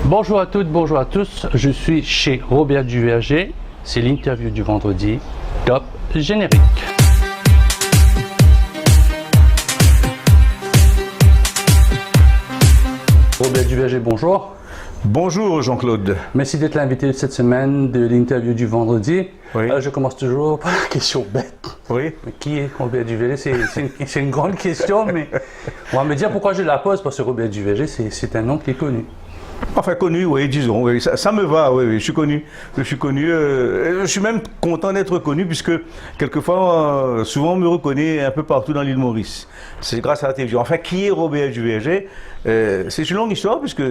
Bonjour à toutes, bonjour à tous. Je suis chez Robert Duverger. C'est l'interview du vendredi. Top générique. Robert Duverger, bonjour. Bonjour Jean-Claude. Merci d'être l'invité cette semaine de l'interview du vendredi. Oui. Je commence toujours par la question bête. Oui. Mais qui est Robert Duverger? C'est une grande question, mais on va me dire pourquoi je la pose, parce que Robert Duverger, c'est un nom qui est connu. Enfin connu, oui, disons, oui, ça me va, oui, je suis connu. Je suis même content d'être connu puisque quelquefois, souvent on me reconnaît un peu partout dans l'île Maurice. C'est grâce à la télévision. Enfin, qui est Robert Duverger? C'est une longue histoire puisque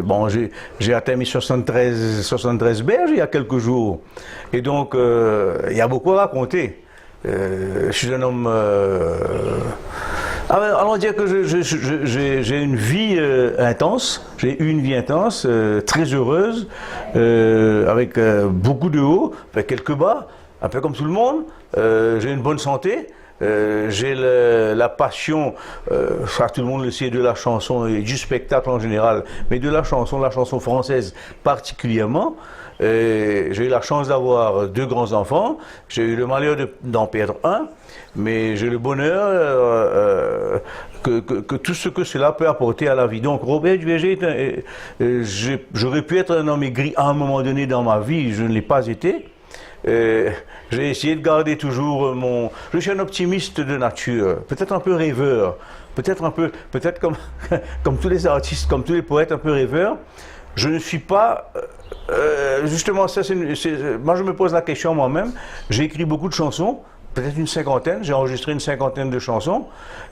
bon, j'ai atteint mes 73 berges il y a quelques jours. Et donc, il y a beaucoup à raconter. Je suis un homme... allons dire que j'ai une vie intense, j'ai eu une vie intense, très heureuse, avec beaucoup de hauts, avec quelques bas, un peu comme tout le monde. J'ai une bonne santé, j'ai la passion, ça tout le monde le sait, de la chanson et du spectacle en général, mais de la chanson française particulièrement. J'ai eu la chance d'avoir 2 grands enfants, j'ai eu le malheur d'en perdre un, mais j'ai le bonheur que tout ce que cela peut apporter à la vie. Donc Robert Duverger, j'aurais pu être un homme aigri à un moment donné dans ma vie, je ne l'ai pas été. J'ai essayé de garder toujours Je suis un optimiste de nature, peut-être un peu rêveur, peut-être comme tous les artistes, comme tous les poètes, un peu rêveur. Je ne suis pas... justement, moi je me pose la question moi-même. J'ai écrit beaucoup de chansons, peut-être une cinquantaine, j'ai enregistré une cinquantaine de chansons.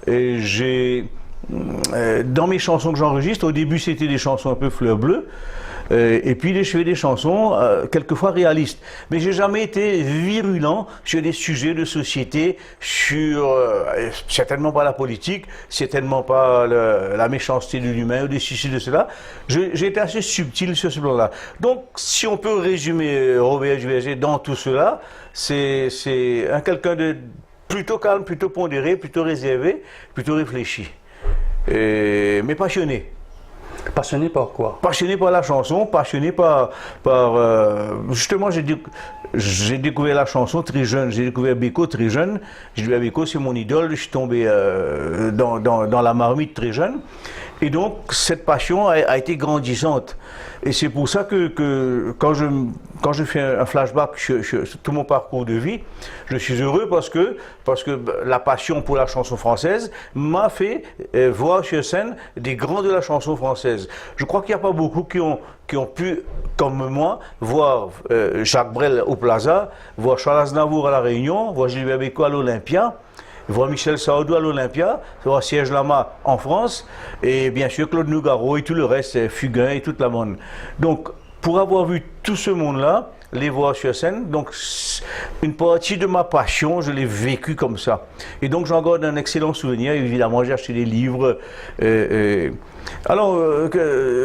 Et dans mes chansons que j'enregistre, au début c'était des chansons un peu fleur bleue. Et puis je fais des chansons quelquefois réalistes. Mais j'ai jamais été virulent sur des sujets de société, certainement pas la politique, certainement pas la méchanceté de l'humain ou des soucis de cela. J'ai été assez subtil sur ce plan-là. Donc si on peut résumer Robert Duverger dans tout cela, c'est quelqu'un de plutôt calme, plutôt pondéré, plutôt réservé, plutôt réfléchi. Mais passionné. Passionné par quoi? Passionné par la chanson, passionné par justement, j'ai découvert la chanson très jeune, j'ai découvert Beko très jeune. J'ai dit à Beko, c'est mon idole, je suis tombé dans la marmite très jeune. Et donc, cette passion a été grandissante. Et c'est pour ça que quand je fais un flashback sur tout mon parcours de vie, je suis heureux parce que la passion pour la chanson française m'a fait voir sur scène des grands de la chanson française. Je crois qu'il n'y a pas beaucoup qui ont pu, comme moi, voir Jacques Brel au Plaza, voir Charles Aznavour à La Réunion, voir Gilbert Bécaud à l'Olympia, voir Michel Sardou à l'Olympia, voir Serge Lama en France, et bien sûr Claude Nougaro et tout le reste, Fugain et toute la monde. Donc, pour avoir vu tout ce monde-là, les voir sur scène, donc une partie de ma passion, je l'ai vécu comme ça. Et donc j'en garde un excellent souvenir. Évidemment, j'ai acheté des livres. Alors,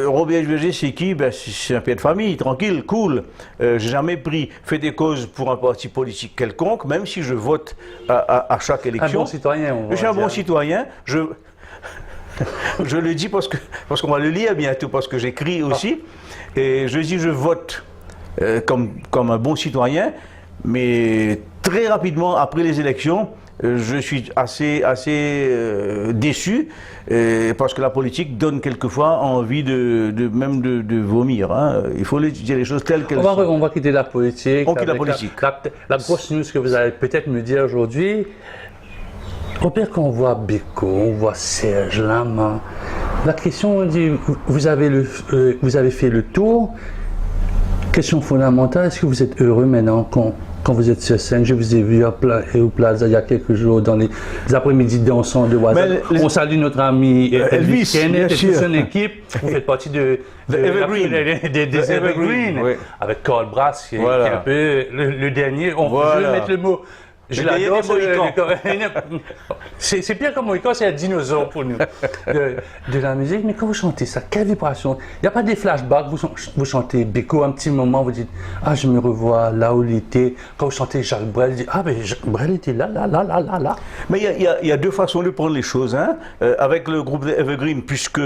Robert Duverger, c'est qui? C'est un père de famille, tranquille, cool. J'ai jamais fait des causes pour un parti politique quelconque, même si je vote à chaque élection. Un bon citoyen, on va Je suis un dire. bon citoyen. Je le dis parce qu'on va le lire bientôt, parce que j'écris aussi. Et je dis, je vote comme un bon citoyen, mais très rapidement, après les élections, je suis assez déçu, parce que la politique donne quelquefois envie même de vomir. Hein. Il faut dire les choses telles qu'elles sont. On va quitter la politique. On quitte la politique. La grosse news que vous allez peut-être me dire aujourd'hui. Robert, quand on voit Beko, on voit Serge Lama, la question dit, vous avez fait le tour. Question fondamentale, est-ce que vous êtes heureux maintenant quand vous êtes sur scène? Je vous ai vu au Plaza il y a quelques jours dans les après-midi dansants de WhatsApp. On salue notre ami Elvis Kenneth et toute son équipe. Vous faites partie des Evergreen, oui. avec Carl Brass qui est un peu le dernier. Je vais mettre le mot Je Mais il y a l'adore. des Mohicans. C'est pire que Mohican, c'est un dinosaure pour nous. De la musique, mais quand vous chantez ça, quelle vibration. Il n'y a pas des flashbacks, vous chantez Beko un petit moment, vous dites, ah, je me revois là où il était. Quand vous chantez Jacques Brel, vous dites, ah, mais Jacques Brel était là. Mais il y a deux façons de prendre les choses. Hein. Avec le groupe de Evergreen, puisque...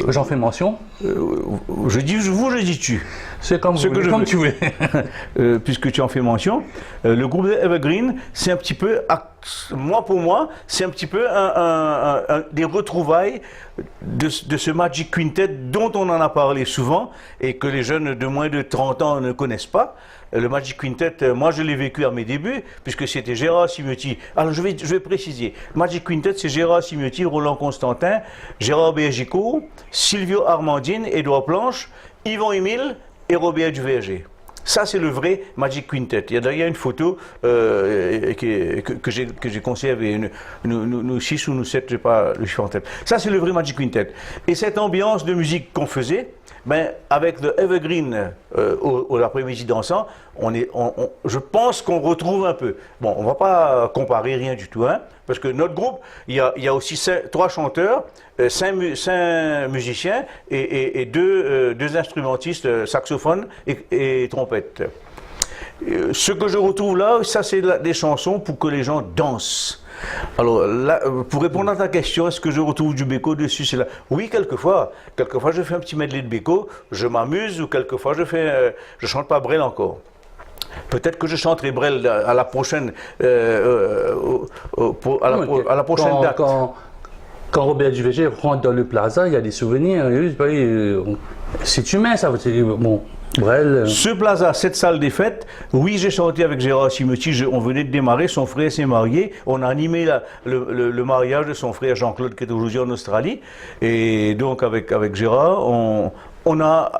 J'en fais mention. je dis vous, je dis tu. C'est comme, comme tu veux. Puisque tu en fais mention, le groupe de Evergreen, c'est un petit peu, pour moi, c'est un petit peu des retrouvailles de ce Magic Quintet dont on en a parlé souvent et que les jeunes de moins de 30 ans ne connaissent pas. Le Magic Quintet, moi je l'ai vécu à mes débuts, puisque c'était Gérard Cimiotti. Alors je vais préciser. Magic Quintet, c'est Gérard Cimiotti, Roland Constantin, Gérard Bergico, Silvio Armandine, Édouard Planche, Yvon Émile et Robert Duverger. Ça, c'est le vrai Magic Quintet. Il y a d'ailleurs une photo que j'ai conservée, nous 6 ou nous 7, je n'ai pas le chiffre en tête. Ça, c'est le vrai Magic Quintet. Et cette ambiance de musique qu'on faisait, ben, avec le Evergreen l'après-midi dansant, je pense qu'on retrouve un peu. Bon, on ne va pas comparer rien du tout, hein, parce que notre groupe, il y a aussi 3 chanteurs, 5 musiciens et 2 instrumentistes, saxophones et trompettes. Ce que je retrouve là, ça c'est des chansons pour que les gens dansent. Alors, là, pour répondre à ta question, est-ce que je retrouve du Beko dessus? C'est là. Oui, quelquefois. Quelquefois, je fais un petit medley de Beko, je m'amuse, ou quelquefois, je chante pas Brel encore. Peut-être que je chanterai Brel à la prochaine, à la prochaine date. Quand Robert Duverger rentre dans le plaza, il y a des souvenirs. C'est humain, ça. Bon, Brel. Ce plaza, cette salle des fêtes, oui, j'ai chanté avec Gérard Cimiotti, on venait de démarrer, son frère s'est marié, on a animé le mariage de son frère Jean-Claude qui est aujourd'hui en Australie, et donc avec Gérard, on a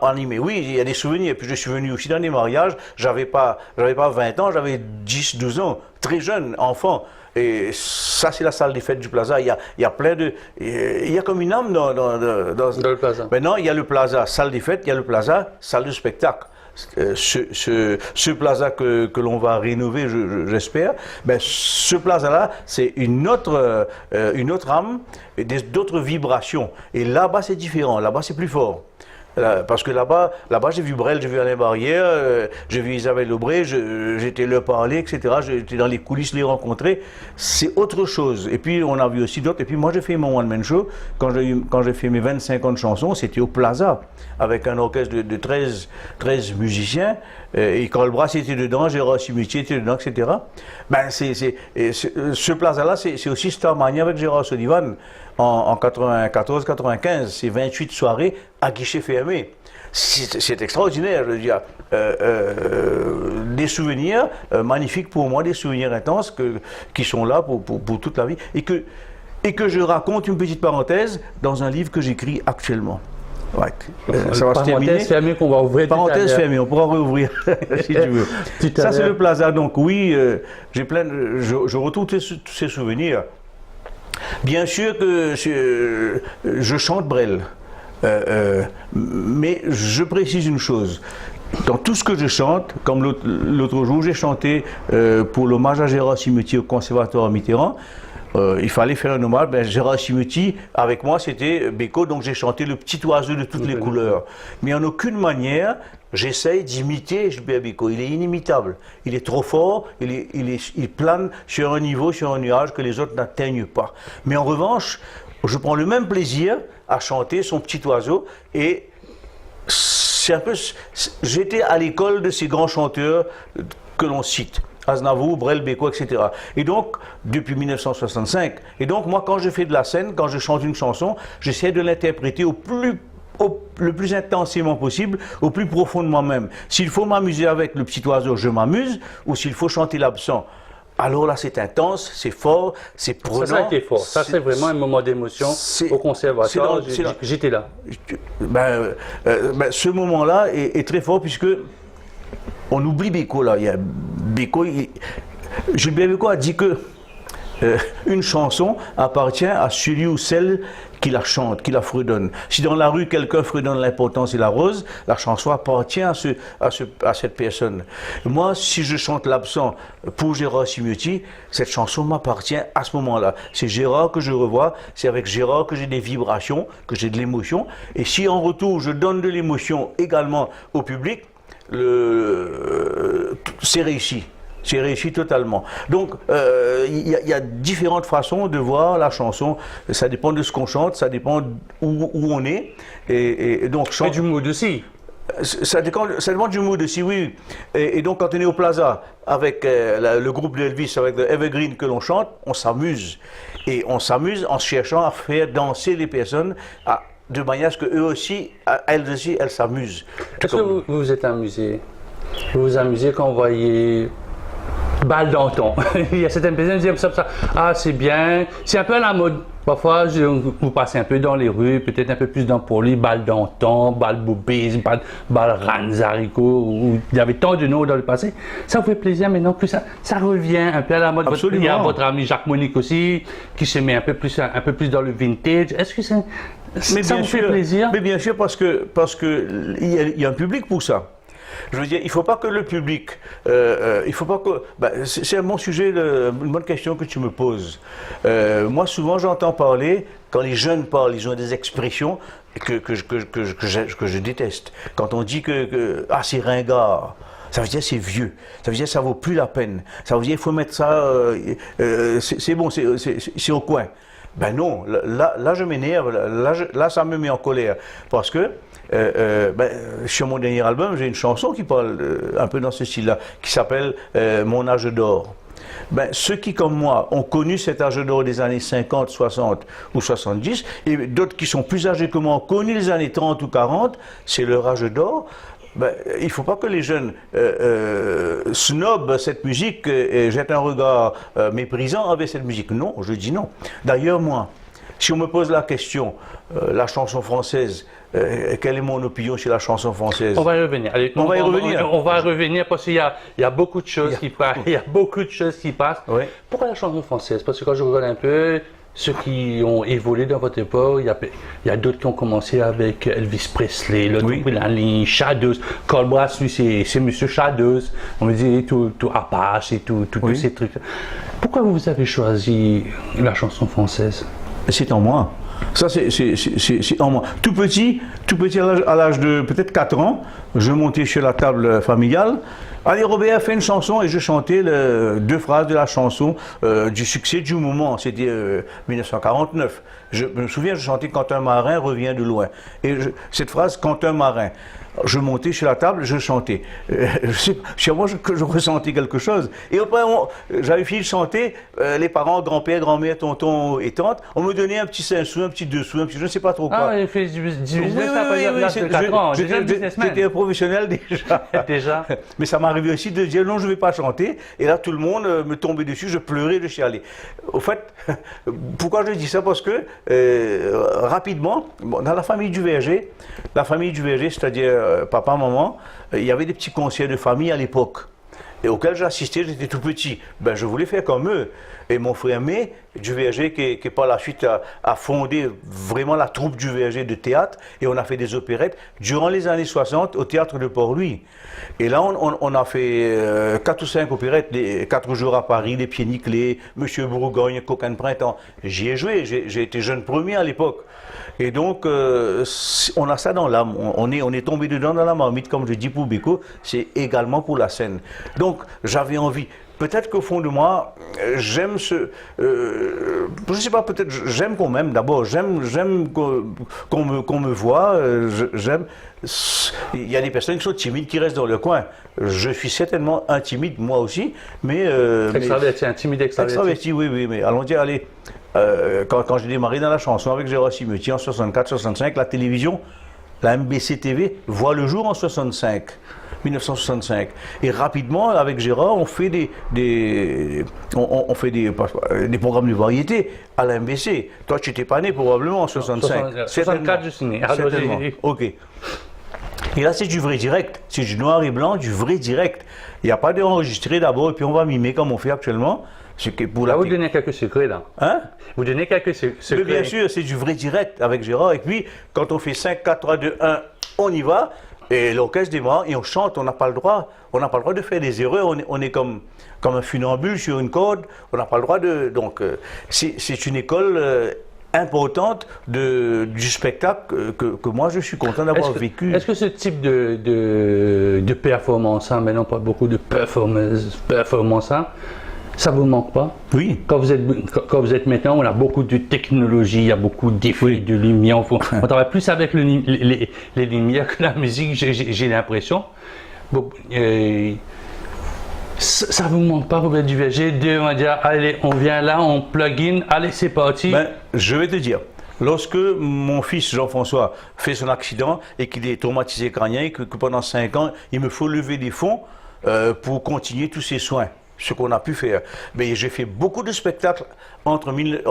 animé. Oui, il y a des souvenirs, puis je suis venu aussi dans des mariages, j'avais pas 20 ans, j'avais 10, 12 ans, très jeune, enfant. Et ça, c'est la salle des fêtes du plaza. Il y a plein de... Il y a comme une âme dans le plaza. Maintenant, il y a le plaza salle des fêtes, il y a le plaza salle de spectacle. Ce plaza que l'on va rénover, j'espère, ben, ce plaza-là, c'est une autre âme, d'autres vibrations. Et là-bas, c'est différent. Là-bas, c'est plus fort. Parce que là-bas, j'ai vu Brel, j'ai vu Alain Barrière, j'ai vu Isabelle Aubray, j'étais leur parler, etc. J'étais dans les coulisses les rencontrer. C'est autre chose. Et puis, on a vu aussi d'autres. Et puis, moi, j'ai fait mon one-man show. Quand j'ai fait mes 25 ans de chansons, c'était au Plaza, avec un orchestre de 13 musiciens. Et Carl Brass était dedans, Gérard Cimiotti était dedans, etc. Ben, ce Plaza-là, c'est aussi Starmania avec Gérard Sullivan. En 94-95, c'est 28 soirées à guichet fermé. C'est extraordinaire, je veux dire. Des souvenirs magnifiques pour moi, des souvenirs intenses qui sont là pour toute la vie. Et que je raconte, une petite parenthèse, dans un livre que j'écris actuellement. Ouais. Ça va se terminer. Parenthèse fermée qu'on va ouvrir. Parenthèse fermée, on pourra rouvrir si tu veux. Ça, c'est le plaza. Donc oui, je retrouve tous ces souvenirs. Bien sûr que je chante Brel, mais je précise une chose. Dans tout ce que je chante, comme l'autre jour, j'ai chanté pour l'hommage à Gérard Cimiotti au Conservatoire Mitterrand. Il fallait faire un hommage. Ben, Gérard Cimiotti, avec moi, c'était Beko, donc j'ai chanté le petit oiseau de toutes les couleurs. Mais en aucune manière, j'essaye d'imiter Gilbert Beko. Il est inimitable. Il est trop fort. Il plane sur un niveau, sur un nuage que les autres n'atteignent pas. Mais en revanche, je prends le même plaisir à chanter son petit oiseau. Et c'est un peu... J'étais à l'école de ces grands chanteurs que l'on cite. Aznavour, Brel, Beko, etc. Et donc, depuis 1965. Et donc, moi, quand je fais de la scène, quand je chante une chanson, j'essaie de l'interpréter le plus intensément possible, au plus profond de moi-même. S'il faut m'amuser avec le petit oiseau, je m'amuse, ou s'il faut chanter l'absent. Alors là, c'est intense, c'est fort, c'est prenant. Ça a été fort. Ça, c'est vraiment un moment d'émotion au conservatoire. J'étais là. Ce moment-là est très fort puisque on oublie Beko là. Gilbert Beko a dit que une chanson appartient à celui ou celle qui la chante, qui la fredonne. Si dans la rue, quelqu'un fredonne l'importance et la rose, la chanson appartient à cette personne. Moi, si je chante l'absent pour Gérard Cimetier, cette chanson m'appartient à ce moment-là. C'est Gérard que je revois, c'est avec Gérard que j'ai des vibrations, que j'ai de l'émotion. Et si en retour, je donne de l'émotion également au public, c'est réussi. C'est réussi totalement. Donc, il y a différentes façons de voir la chanson. Ça dépend de ce qu'on chante, ça dépend où on est. Et donc, Et du mood aussi. ça dépend du mood aussi, oui. Et donc, quand on est au Plaza avec le groupe d'Elvis, avec The Evergreen que l'on chante, on s'amuse. Et on s'amuse en cherchant à faire danser les personnes de manière à ce qu'elles aussi, elles s'amusent. Est-ce que vous vous êtes amusé? Vous vous amusez quand vous voyez Balle d'Anton? Il y a certaines personnes qui disent ça, ah c'est bien, c'est un peu à la mode. Parfois, vous passez un peu dans les rues, peut-être un peu plus dans Poli, Balle d'Anton, Balle Boubise, Balle Ranzarico, où il y avait tant de noms dans le passé. Ça vous fait plaisir maintenant que ça revient un peu à la mode. Absolument. Il y a votre ami Jacques Monique aussi, qui se met un peu plus dans le vintage. Est-ce que ça vous fait plaisir? Mais bien sûr, parce que il y a un public pour ça. Je veux dire, il ne faut pas que le public, il faut pas que, c'est un bon sujet, une bonne question que tu me poses. Moi, souvent, j'entends parler, quand les jeunes parlent, ils ont des expressions que je déteste. Quand on dit c'est ringard, ça veut dire c'est vieux, ça veut dire ça vaut plus la peine, ça veut dire il faut mettre ça, c'est bon, c'est au coin. Ben non, là je m'énerve, là ça me met en colère, parce que sur mon dernier album, j'ai une chanson qui parle un peu dans ce style-là, qui s'appelle Mon âge d'or. Ceux qui, comme moi, ont connu cet âge d'or des années 50, 60 ou 70, et d'autres qui sont plus âgés que moi ont connu les années 30 ou 40, c'est leur âge d'or. Il ne faut pas que les jeunes snobent cette musique et jettent un regard méprisant avec cette musique. Non, je dis non. D'ailleurs, moi, si on me pose la question, la chanson française, quelle est mon opinion sur la chanson française? On va y revenir. Allez, on va y revenir. On va y revenir parce qu'il y a beaucoup de choses qui passent. Il y a beaucoup de choses qui passent. Oui. Pourquoi la chanson française? Parce que quand je regarde un peu ceux qui ont évolué dans votre époque, il y a d'autres qui ont commencé avec Elvis Presley, l'autre Oui. la ligne Shadows. Cole Brass, lui, c'est Monsieur Shadows. On me dit tout Apache et tous ces trucs. Pourquoi vous avez choisi la chanson française? C'est en moi. Ça, c'est en moi. Tout petit à l'âge de peut-être 4 ans, je montais sur la table familiale. Allez, Robert, fais une chanson, et je chantais 2 phrases de la chanson du succès du moment. C'était 1949. Je me souviens, je chantais Quand un marin revient de loin. Et cette phrase, Quand un marin. Je montais sur la table, je chantais. Sur moi, je ressentais quelque chose. Et après, j'avais fini de chanter, les parents, grand-père, grand-mère, tonton et tante, on me donnait un petit 5 sous, un petit 2 sous, un petit je ne sais pas trop quoi. Ah, il fait du business Oui, de 4 ans. J'étais un professionnel déjà. Déjà. Mais ça m'arrivait aussi de dire non, je ne vais pas chanter. Et là, tout le monde me tombait dessus, je pleurais, je chialais. Au fait, pourquoi je dis ça? Parce que rapidement, dans la famille du verger, c'est-à-dire papa, maman, il y avait des petits conseillers de famille à l'époque, et auxquels j'assistais, j'étais tout petit. Je voulais faire comme eux. Et mon frère May, du Verger, qui par la suite a fondé vraiment la troupe du Verger de théâtre, et on a fait des opérettes durant les années 60 au théâtre de Port-Louis. Et là, on a fait 4 ou 5 opérettes, 4 jours à Paris, Les Pieds Nickelés, Monsieur Bourgogne, Coquin de Printemps. J'y ai joué, j'ai été jeune premier à l'époque. Et donc, on a ça dans l'âme, on est tombé dedans dans la marmite, comme je dis pour Beko, c'est également pour la scène. Donc, j'avais envie, peut-être qu'au fond de moi, j'aime je ne sais pas, peut-être j'aime qu'on m'aime d'abord, j'aime qu'on me voit, j'aime. Il y a des personnes qui sont timides, qui restent dans le coin. Je suis certainement intimide, moi aussi, mais... extraverti, timide, extraverti. Oui, mais allons dire, allez... quand j'ai démarré dans la chanson avec Gérard Cimetier en 64-65, la télévision, la MBC TV, voit le jour en 1965. Et rapidement, avec Gérard, on fait des programmes de variété à la MBC. Toi, tu n'étais pas né probablement en 65. 64, je suis né. Certainement. Ok. Et là, c'est du vrai direct. C'est du noir et blanc, du vrai direct. Il n'y a pas d'enregistré d'abord, et puis on va mimer comme on fait actuellement. Ce qui est pour Là, vous donnez quelques secrets, là. Hein? Vous donnez quelques secrets. Mais bien sûr, c'est du vrai direct avec Gérard. Et puis, quand on fait 5, 4, 3, 2, 1, on y va. Et l'orchestre démarre et on chante. On n'a pas le droit. On n'a pas le droit de faire des erreurs. On est comme un funambule sur une corde. On n'a pas le droit de. Donc, c'est une école importante du spectacle que moi je suis content d'avoir vécu. Est-ce que ce type de performance, hein, mais non pas beaucoup de performance, hein, ça vous manque pas? Oui. Quand vous êtes maintenant, on a beaucoup de technologie, il y a beaucoup d'effets, de lumière. On travaille plus avec les lumières que la musique, j'ai l'impression. Bon, ça vous manque pas, Robert Duverger, de dire, allez, on vient là, on plug in, allez, c'est parti. Ben, je vais te dire, lorsque mon fils Jean-François fait son accident et qu'il est traumatisé crânien et que pendant 5 ans, il me faut lever des fonds pour continuer tous ses soins, ce qu'on a pu faire. Mais j'ai fait beaucoup de spectacles en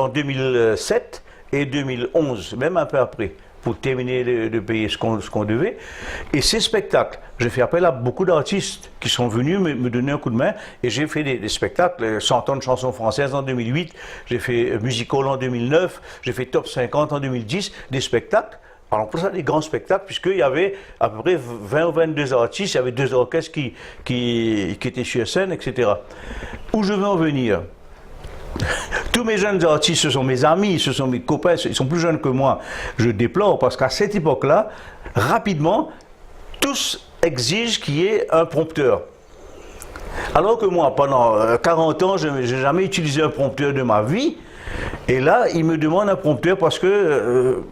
2007 et 2011, même un peu après, pour terminer de payer ce qu'on devait. Et ces spectacles, j'ai fait appel à beaucoup d'artistes qui sont venus me donner un coup de main. Et j'ai fait des spectacles, 100 ans de chansons françaises en 2008, j'ai fait Musical en 2009, j'ai fait Top 50 en 2010, des spectacles. Alors pour ça, des grands spectacles, puisqu'il y avait à peu près 20 ou 22 artistes, il y avait 2 orchestres qui étaient sur scène, etc. Où je veux en venir? Tous mes jeunes artistes, ce sont mes amis, ce sont mes copains, ils sont plus jeunes que moi. Je déplore parce qu'à cette époque-là, rapidement, tous exigent qu'il y ait un prompteur. Alors que moi, pendant 40 ans, je n'ai jamais utilisé un prompteur de ma vie. Et là, ils me demandent un prompteur parce que,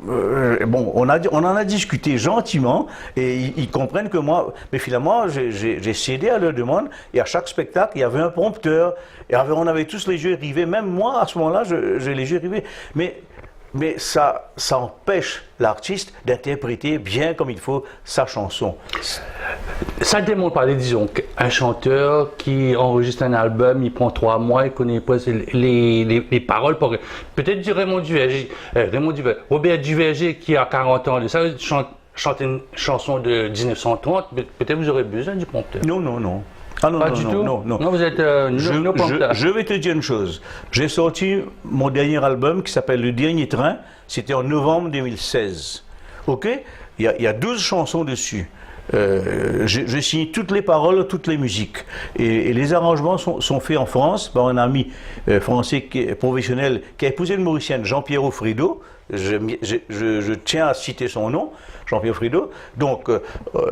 bon, on en a discuté gentiment et ils comprennent que moi, mais finalement, j'ai cédé à leur demande et à chaque spectacle, il y avait un prompteur et on avait tous les yeux rivés. Même moi, à ce moment-là, j'ai les yeux rivés. Mais ça empêche l'artiste d'interpréter bien comme il faut sa chanson. Ça ne démontre pas, disons, qu'un chanteur qui enregistre un album, il prend 3 mois, il connaît pas les paroles. Peut-être du Raymond Duverger, Robert Duverger qui a 40 ans, ça chante une chanson de 1930, peut-être vous aurez besoin du prompteur. Non, non, non. Ah non, pas non, du non, tout. Non, non. Non, vous êtes je vais te dire une chose. J'ai sorti mon dernier album qui s'appelle Le Dernier Train. C'était en novembre 2016. Ok? Il y a 12 chansons dessus. Je signe toutes les paroles, toutes les musiques. Et les arrangements sont faits en France par un ami français professionnel qui a épousé une Mauricienne, Jean-Pierre Offrido. Je tiens à citer son nom, Jean-Pierre Frido. Donc,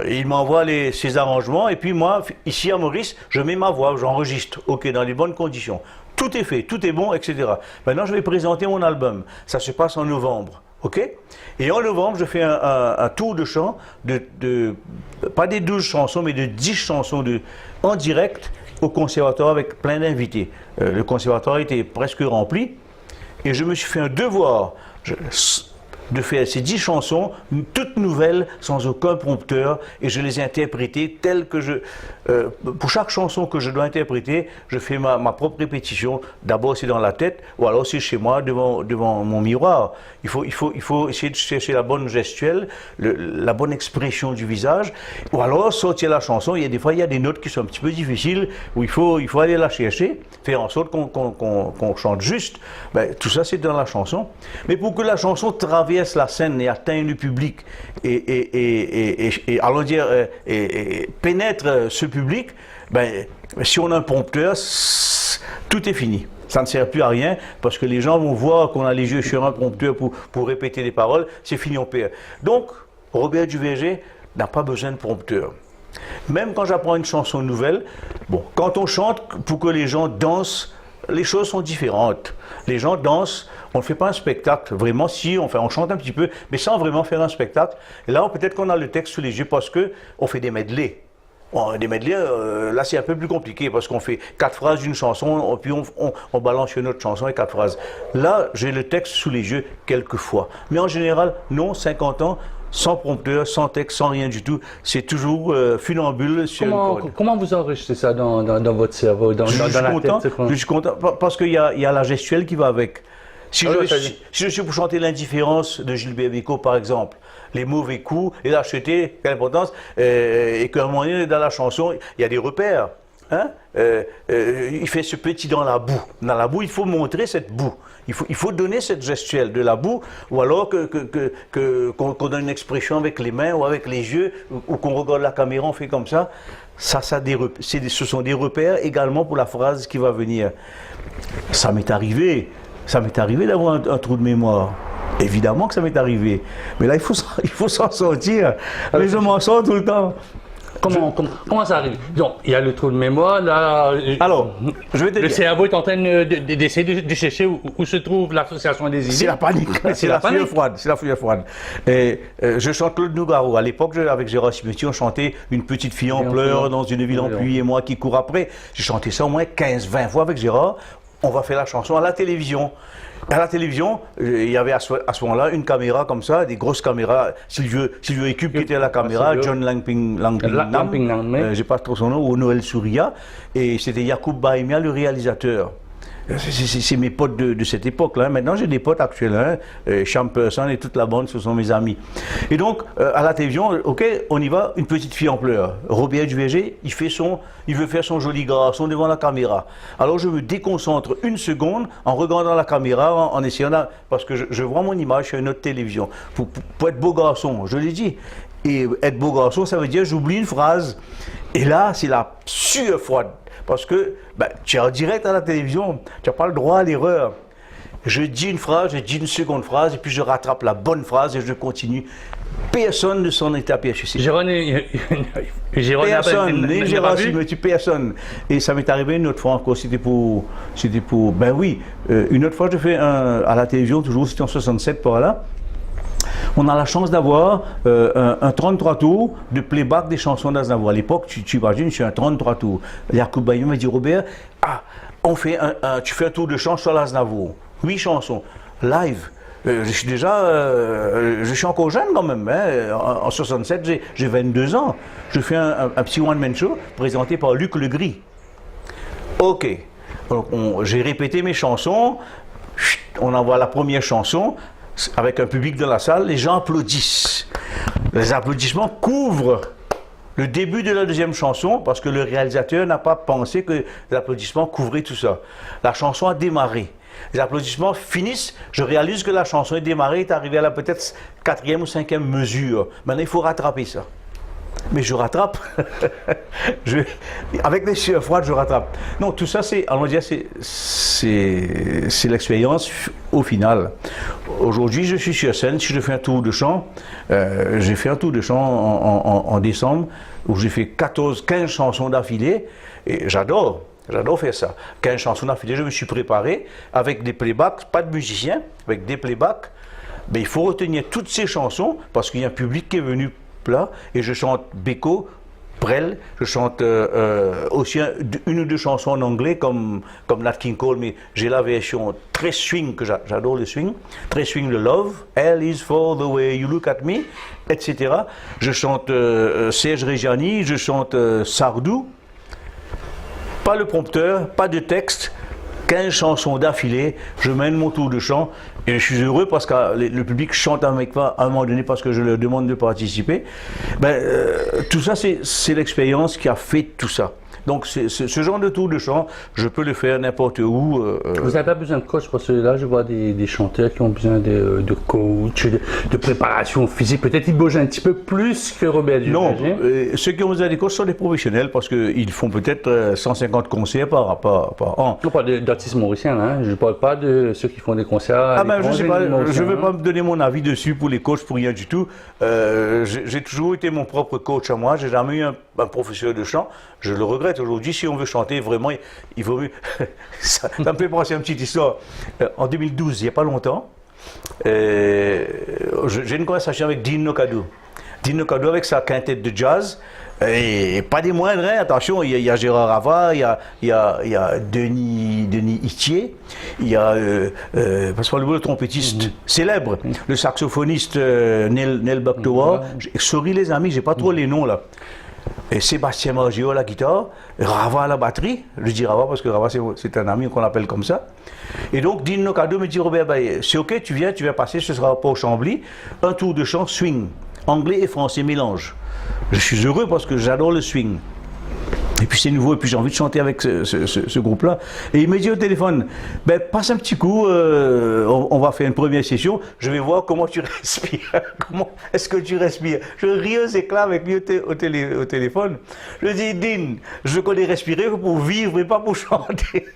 il m'envoie ses arrangements et puis moi, ici à Maurice, je mets ma voix, j'enregistre, ok, dans les bonnes conditions. Tout est fait, tout est bon, etc. Maintenant, je vais présenter mon album. Ça se passe en novembre, ok? Et en novembre, je fais un tour de chant, pas des 12 chansons, mais de 10 chansons en direct au conservatoire avec plein d'invités. Le conservatoire était presque rempli et je me suis fait un devoir de faire ces 10 chansons, toutes nouvelles, sans aucun prompteur, et je les ai interprétées telles que pour chaque chanson que je dois interpréter, je fais ma propre répétition. D'abord c'est dans la tête, ou alors c'est chez moi, devant mon miroir. Il faut essayer de chercher la bonne gestuelle, la bonne expression du visage, ou alors sortir la chanson. Des fois, il y a des notes qui sont un petit peu difficiles, où il faut aller la chercher, faire en sorte qu'on chante juste. Ben, tout ça, c'est dans la chanson. Mais pour que la chanson traverse la scène et atteigne le public et allons dire pénètre ce public, ben, si on a un prompteur, tout est fini. Ça ne sert plus à rien parce que les gens vont voir qu'on a les yeux sur un prompteur pour répéter les paroles, c'est fini, on perd. Donc, Robert Duverger n'a pas besoin de prompteur. Même quand j'apprends une chanson nouvelle, bon, quand on chante pour que les gens dansent, les choses sont différentes. Les gens dansent, on ne fait pas un spectacle, vraiment, si, on chante un petit peu, mais sans vraiment faire un spectacle. Et là, peut-être qu'on a le texte sous les yeux parce qu'on fait des medleys. Bon, des medleys, là, c'est un peu plus compliqué parce qu'on fait 4 phrases d'une chanson, puis on balance une autre chanson et 4 phrases. Là, j'ai le texte sous les yeux quelquefois. Mais en général, non, 50 ans, sans prompteur, sans texte, sans rien du tout. C'est toujours funambule sur une corde. Comment vous enregistrez ça dans votre cerveau, dans la tête? Je suis content parce qu'il y a la gestuelle qui va avec. Si je suis pour chanter l'indifférence de Gilbert Bécaud, par exemple, les mauvais coups, et l'acheter, quelle importance, et qu'à un moment donné, dans la chanson, il y a des repères. hein, il fait ce petit dans la boue. Dans la boue, il faut montrer cette boue. Il faut donner cette gestuelle de la boue, ou alors qu'on donne une expression avec les mains ou avec les yeux, ou qu'on regarde la caméra, on fait comme ça. Ce sont des repères également pour la phrase qui va venir. Ça m'est arrivé d'avoir un trou de mémoire. Évidemment que ça m'est arrivé. Mais là, il faut s'en sortir. Mais je m'en sors tout le temps. Comment ça arrive? Donc, il y a le trou de mémoire, là. Alors, je vais te Le dire. cerveau est en train d'essayer de chercher où se trouve l'association des idées. C'est la panique, c'est la fouille froide, c'est la fouille froide. Et je chante Claude Nougaro. À l'époque, avec Gérard Cimetier, on chantait Une petite fille en pleurs dans une ville en pluie et moi qui cours après. J'ai chanté ça au moins 15-20 fois avec Gérard. On va faire la chanson à la télévision. À la télévision, il y avait à ce moment-là une caméra comme ça, des grosses caméras. Sylvio Écube qui était à la caméra, John Langping Nam, j'ai pas trop son nom, ou Noël Souria, et c'était Yacoub Baïmia, le réalisateur. C'est mes potes de cette époque-là. Maintenant, j'ai des potes actuels. Hein. Champerson et toute la bande, ce sont mes amis. Et donc, à la télévision, ok, on y va, une petite fille en pleurs. Robert Duverger, il veut faire son joli garçon devant la caméra. Alors, je me déconcentre une seconde en regardant la caméra, en essayant, parce que je vois mon image sur une autre télévision. Pour être beau garçon, je l'ai dit. Et être beau garçon, ça veut dire j'oublie une phrase. Et là, c'est la sueur froide. Parce que tu es en direct à la télévision, tu n'as pas le droit à l'erreur. Je dis une phrase, je dis une seconde phrase, et puis je rattrape la bonne phrase et je continue. Personne ne s'en est aperçu. Personne, ni Gérard Cimetier, personne. Et ça m'est arrivé une autre fois encore, c'était pour, ben oui, une autre fois je fais à la télévision, toujours c'était en 67 par là. On a la chance d'avoir un 33 tours de playback des chansons d'Aznavour. À l'époque, tu imagines, c'est un 33 tours. Yacoub Baïmia m'a dit, Robert, tu fais un tour de chant sur l'Aznavour. 8 chansons, live. Je suis encore jeune quand même. Hein. En 67, j'ai 22 ans. Je fais un petit one-man show présenté par Luc Legris. Ok. J'ai répété mes chansons. On envoie la première chanson. Avec un public dans la salle, les gens applaudissent. Les applaudissements couvrent le début de la deuxième chanson parce que le réalisateur n'a pas pensé que les applaudissements couvraient tout ça. La chanson a démarré. Les applaudissements finissent, je réalise que la chanson est démarrée, est arrivée à la peut-être 4e ou 5e mesure. Maintenant, il faut rattraper ça. Mais je rattrape. Avec des sueurs froides, je rattrape. Non, tout ça, c'est l'expérience au final. Aujourd'hui, je suis sur scène. Si je fais un tour de chant, j'ai fait un tour de chant en décembre où j'ai fait 15 chansons d'affilée. Et j'adore faire ça. 15 chansons d'affilée, je me suis préparé avec des playbacks, pas de musiciens, avec des playbacks. Mais il faut retenir toutes ces chansons parce qu'il y a un public qui est venu là, et je chante Beko, Brel, je chante aussi une ou deux chansons en anglais comme Nat King Cole, mais j'ai la version très swing, que j'adore le swing, très swing de Love, Hell is for the way you look at me, etc. Je chante Serge Reggiani, je chante Sardou, pas le prompteur, pas de texte, 15 chansons d'affilée, je mène mon tour de chant et je suis heureux parce que le public chante avec moi à un moment donné parce que je leur demande de participer. Tout ça, c'est l'expérience qui a fait tout ça. Donc ce genre de tour de chant, je peux le faire n'importe où. Vous n'avez pas besoin de coach parce que là, je vois des chanteurs qui ont besoin de coach, de préparation physique. Peut-être ils bougent un petit peu plus que Robert Duverger. Non, ceux qui ont besoin de coach sont des professionnels parce qu'ils font peut-être 150 concerts par an. Je parle d'artistes mauriciens, hein. Je ne parle pas de ceux qui font des concerts. Je sais pas, je ne vais pas me donner mon avis dessus pour les coachs, pour rien du tout. J'ai toujours été mon propre coach à moi. J'ai jamais eu un professeur de chant. Je le regrette. Aujourd'hui, si on veut chanter, vraiment, il vaut mieux. ça me fait penser à une petite histoire. En 2012, il n'y a pas longtemps, j'ai une conversation avec Dean Nokado. Dean Nokado avec sa quintette de jazz. Et pas des moindres, hein. Attention, il y a Gérard Rava, il y a Denis Itier, il y a Pascal Lebon, le trompettiste célèbre, le saxophoniste Nel Baktoa. Sorry les amis, j'ai pas trop les noms là. Et Sébastien Margio à la guitare, Rava à la batterie, je dis Rava parce que Rava c'est un ami qu'on appelle comme ça. Et donc Dean Nokado me dit Robert, c'est ok, tu viens passer, ce sera pas au Chambly, un tour de chant swing, anglais et français mélange. Je suis heureux parce que j'adore le swing. Et puis c'est nouveau, et puis j'ai envie de chanter avec ce groupe-là. Et il me dit au téléphone, ben, passe un petit coup, on va faire une première session, je vais voir comment tu respires. Comment est-ce que tu respires? Je ris aux éclats avec lui au téléphone. Je dis, Dean, je connais respirer pour vivre et pas pour chanter.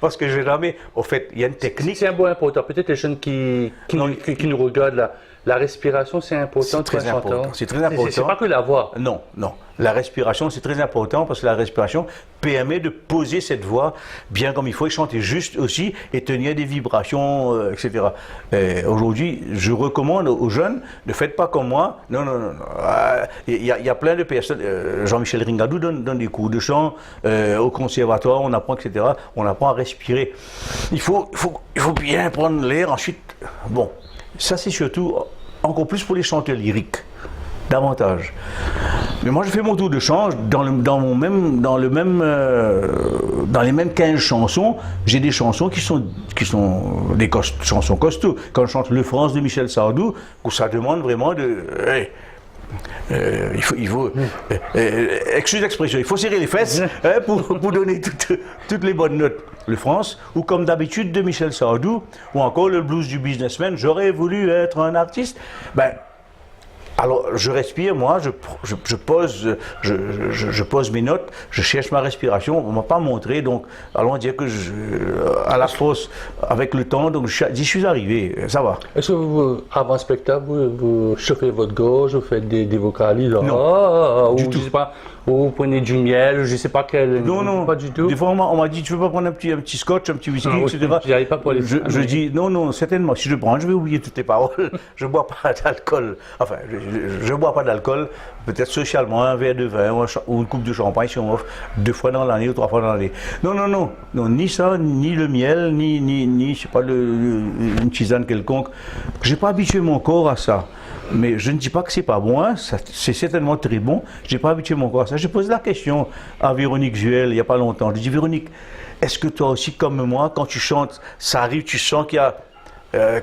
Parce que j'ai jamais, au fait, il y a une technique. C'est un point important. Peut-être les jeunes qui nous regardent là. La respiration, c'est important. C'est très important. C'est très important. C'est pas que la voix. Non, non. La respiration, c'est très important parce que la respiration permet de poser cette voix bien comme il faut et chanter juste aussi et tenir des vibrations, etc. Aujourd'hui, je recommande aux jeunes, ne faites pas comme moi. Non, non, non. Il y a plein de personnes. Jean-Michel Ringadou donne des cours de chant au conservatoire, on apprend, etc. On apprend à respirer. Il faut bien prendre l'air. Ensuite, bon. Ça, c'est surtout, encore plus pour les chanteurs lyriques, davantage. Mais moi, je fais mon tour de chant, dans les mêmes 15 chansons, j'ai des chansons qui sont des chansons costauds. Quand je chante Le France de Michel Sardou, où ça demande vraiment de... il faut excuse l'expression, il faut serrer les fesses pour donner toutes les bonnes notes. Le France, ou comme d'habitude de Michel Sardou, ou encore le blues du businessman, j'aurais voulu être un artiste. Ben, alors je respire, moi, je pose mes notes, je cherche ma respiration, on ne m'a pas montré, donc allons dire que à la force, avec le temps, donc j'y suis arrivé, ça va. Est-ce que vous, avant le spectacle, vous chauffez votre gorge, vous faites des vocalises? Non, du ou tout. Je sais pas, ou vous prenez du miel, je ne sais pas quel... Non, pas du tout. Des fois, on m'a dit, tu veux pas prendre un petit scotch, un petit whisky, etc. J'arrive pas pour les... Je dis, non, certainement, si je prends, je vais oublier toutes les paroles. Je ne bois pas d'alcool. Enfin, je ne bois pas d'alcool, peut-être socialement, un verre de vin ou une coupe de champagne si on m'offre 2 fois dans l'année ou 3 fois dans l'année. Non, ni ça, ni le miel, ni je sais pas, une tisane quelconque. Je n'ai pas habitué mon corps à ça. Mais je ne dis pas que c'est pas bon, hein. C'est certainement très bon. Je n'ai pas habitué mon corps à ça. J'ai posé la question à Véronique Zuel il n'y a pas longtemps. Je lui ai dit, Véronique, est-ce que toi aussi, comme moi, quand tu chantes, ça arrive, tu sens qu'il y a,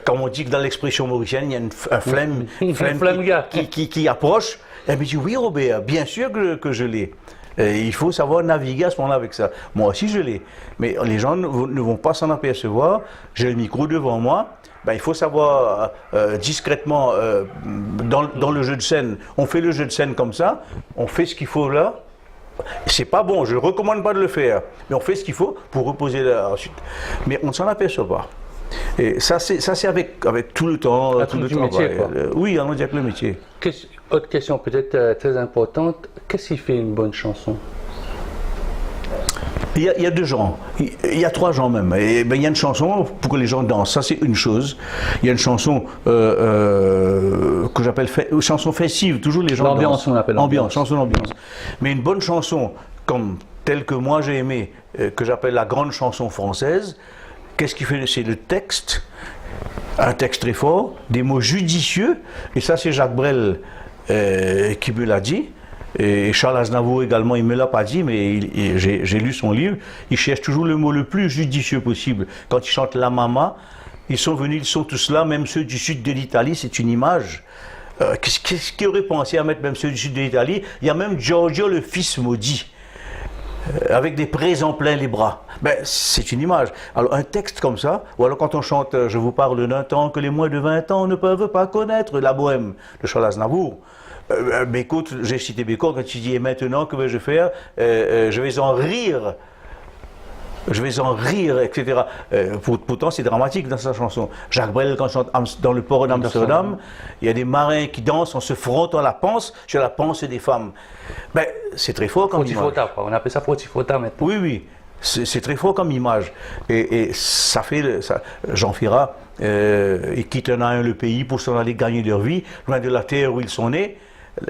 comme on dit que dans l'expression mauricienne, il y a un flemme qui approche. Elle me dit, oui Robert, bien sûr que je l'ai. Il faut savoir naviguer à ce moment-là avec ça. Moi aussi je l'ai. Mais les gens ne vont pas s'en apercevoir. J'ai le micro devant moi. Ben, il faut savoir discrètement, dans le jeu de scène, on fait le jeu de scène comme ça, on fait ce qu'il faut là. C'est pas bon, je ne recommande pas de le faire, mais on fait ce qu'il faut pour reposer là ensuite. Mais on ne s'en aperçoit pas. Et ça, c'est avec tout le temps. Tout le métier, quoi. Oui, on va dire que le métier. Autre question peut-être très importante, qu'est-ce qui fait une bonne chanson? Il y a 2 genres, il y a 3 genres même. Et, ben, il y a une chanson pour que les gens dansent, ça c'est une chose. Il y a une chanson que j'appelle chanson festive, toujours les gens l'ambiance, dansent. On appelle ambiance, chanson d'ambiance. Mais une bonne chanson, comme telle que moi j'ai aimé, que j'appelle la grande chanson française, qu'est-ce qui fait? C'est le texte, un texte très fort, des mots judicieux, et ça c'est Jacques Brel qui me l'a dit. Et Charles Aznavour également, il ne me l'a pas dit, mais j'ai lu son livre. Il cherche toujours le mot le plus judicieux possible. Quand il chante La Mama, ils sont tous là, même ceux du sud de l'Italie, c'est une image. Qu'est-ce qui aurait pensé à mettre même ceux du sud de l'Italie? Il y a même Giorgio le fils maudit, avec des présents plein les bras. Ben, c'est une image. Alors un texte comme ça, ou alors quand on chante « Je vous parle d'un temps que les moins de 20 ans ne peuvent pas connaître », la bohème de Charles Aznavour. Bécaud, j'ai cité Bécaud quand il dit « Et maintenant, que vais-je faire? Je vais en rire. Je vais en rire, etc. » Pourtant, c'est dramatique dans sa chanson. Jacques Brel, quand il chante dans le port d'Amsterdam, il y a des marins qui dansent en se frottant la panse sur la panse des femmes. Ben, c'est très fort comme image. On appelle ça frotifota maintenant. Oui. C'est très fort comme image. Et ça fait... Jean Ferrat, ils quittent un à un le pays pour s'en aller gagner leur vie, loin de la terre où ils sont nés,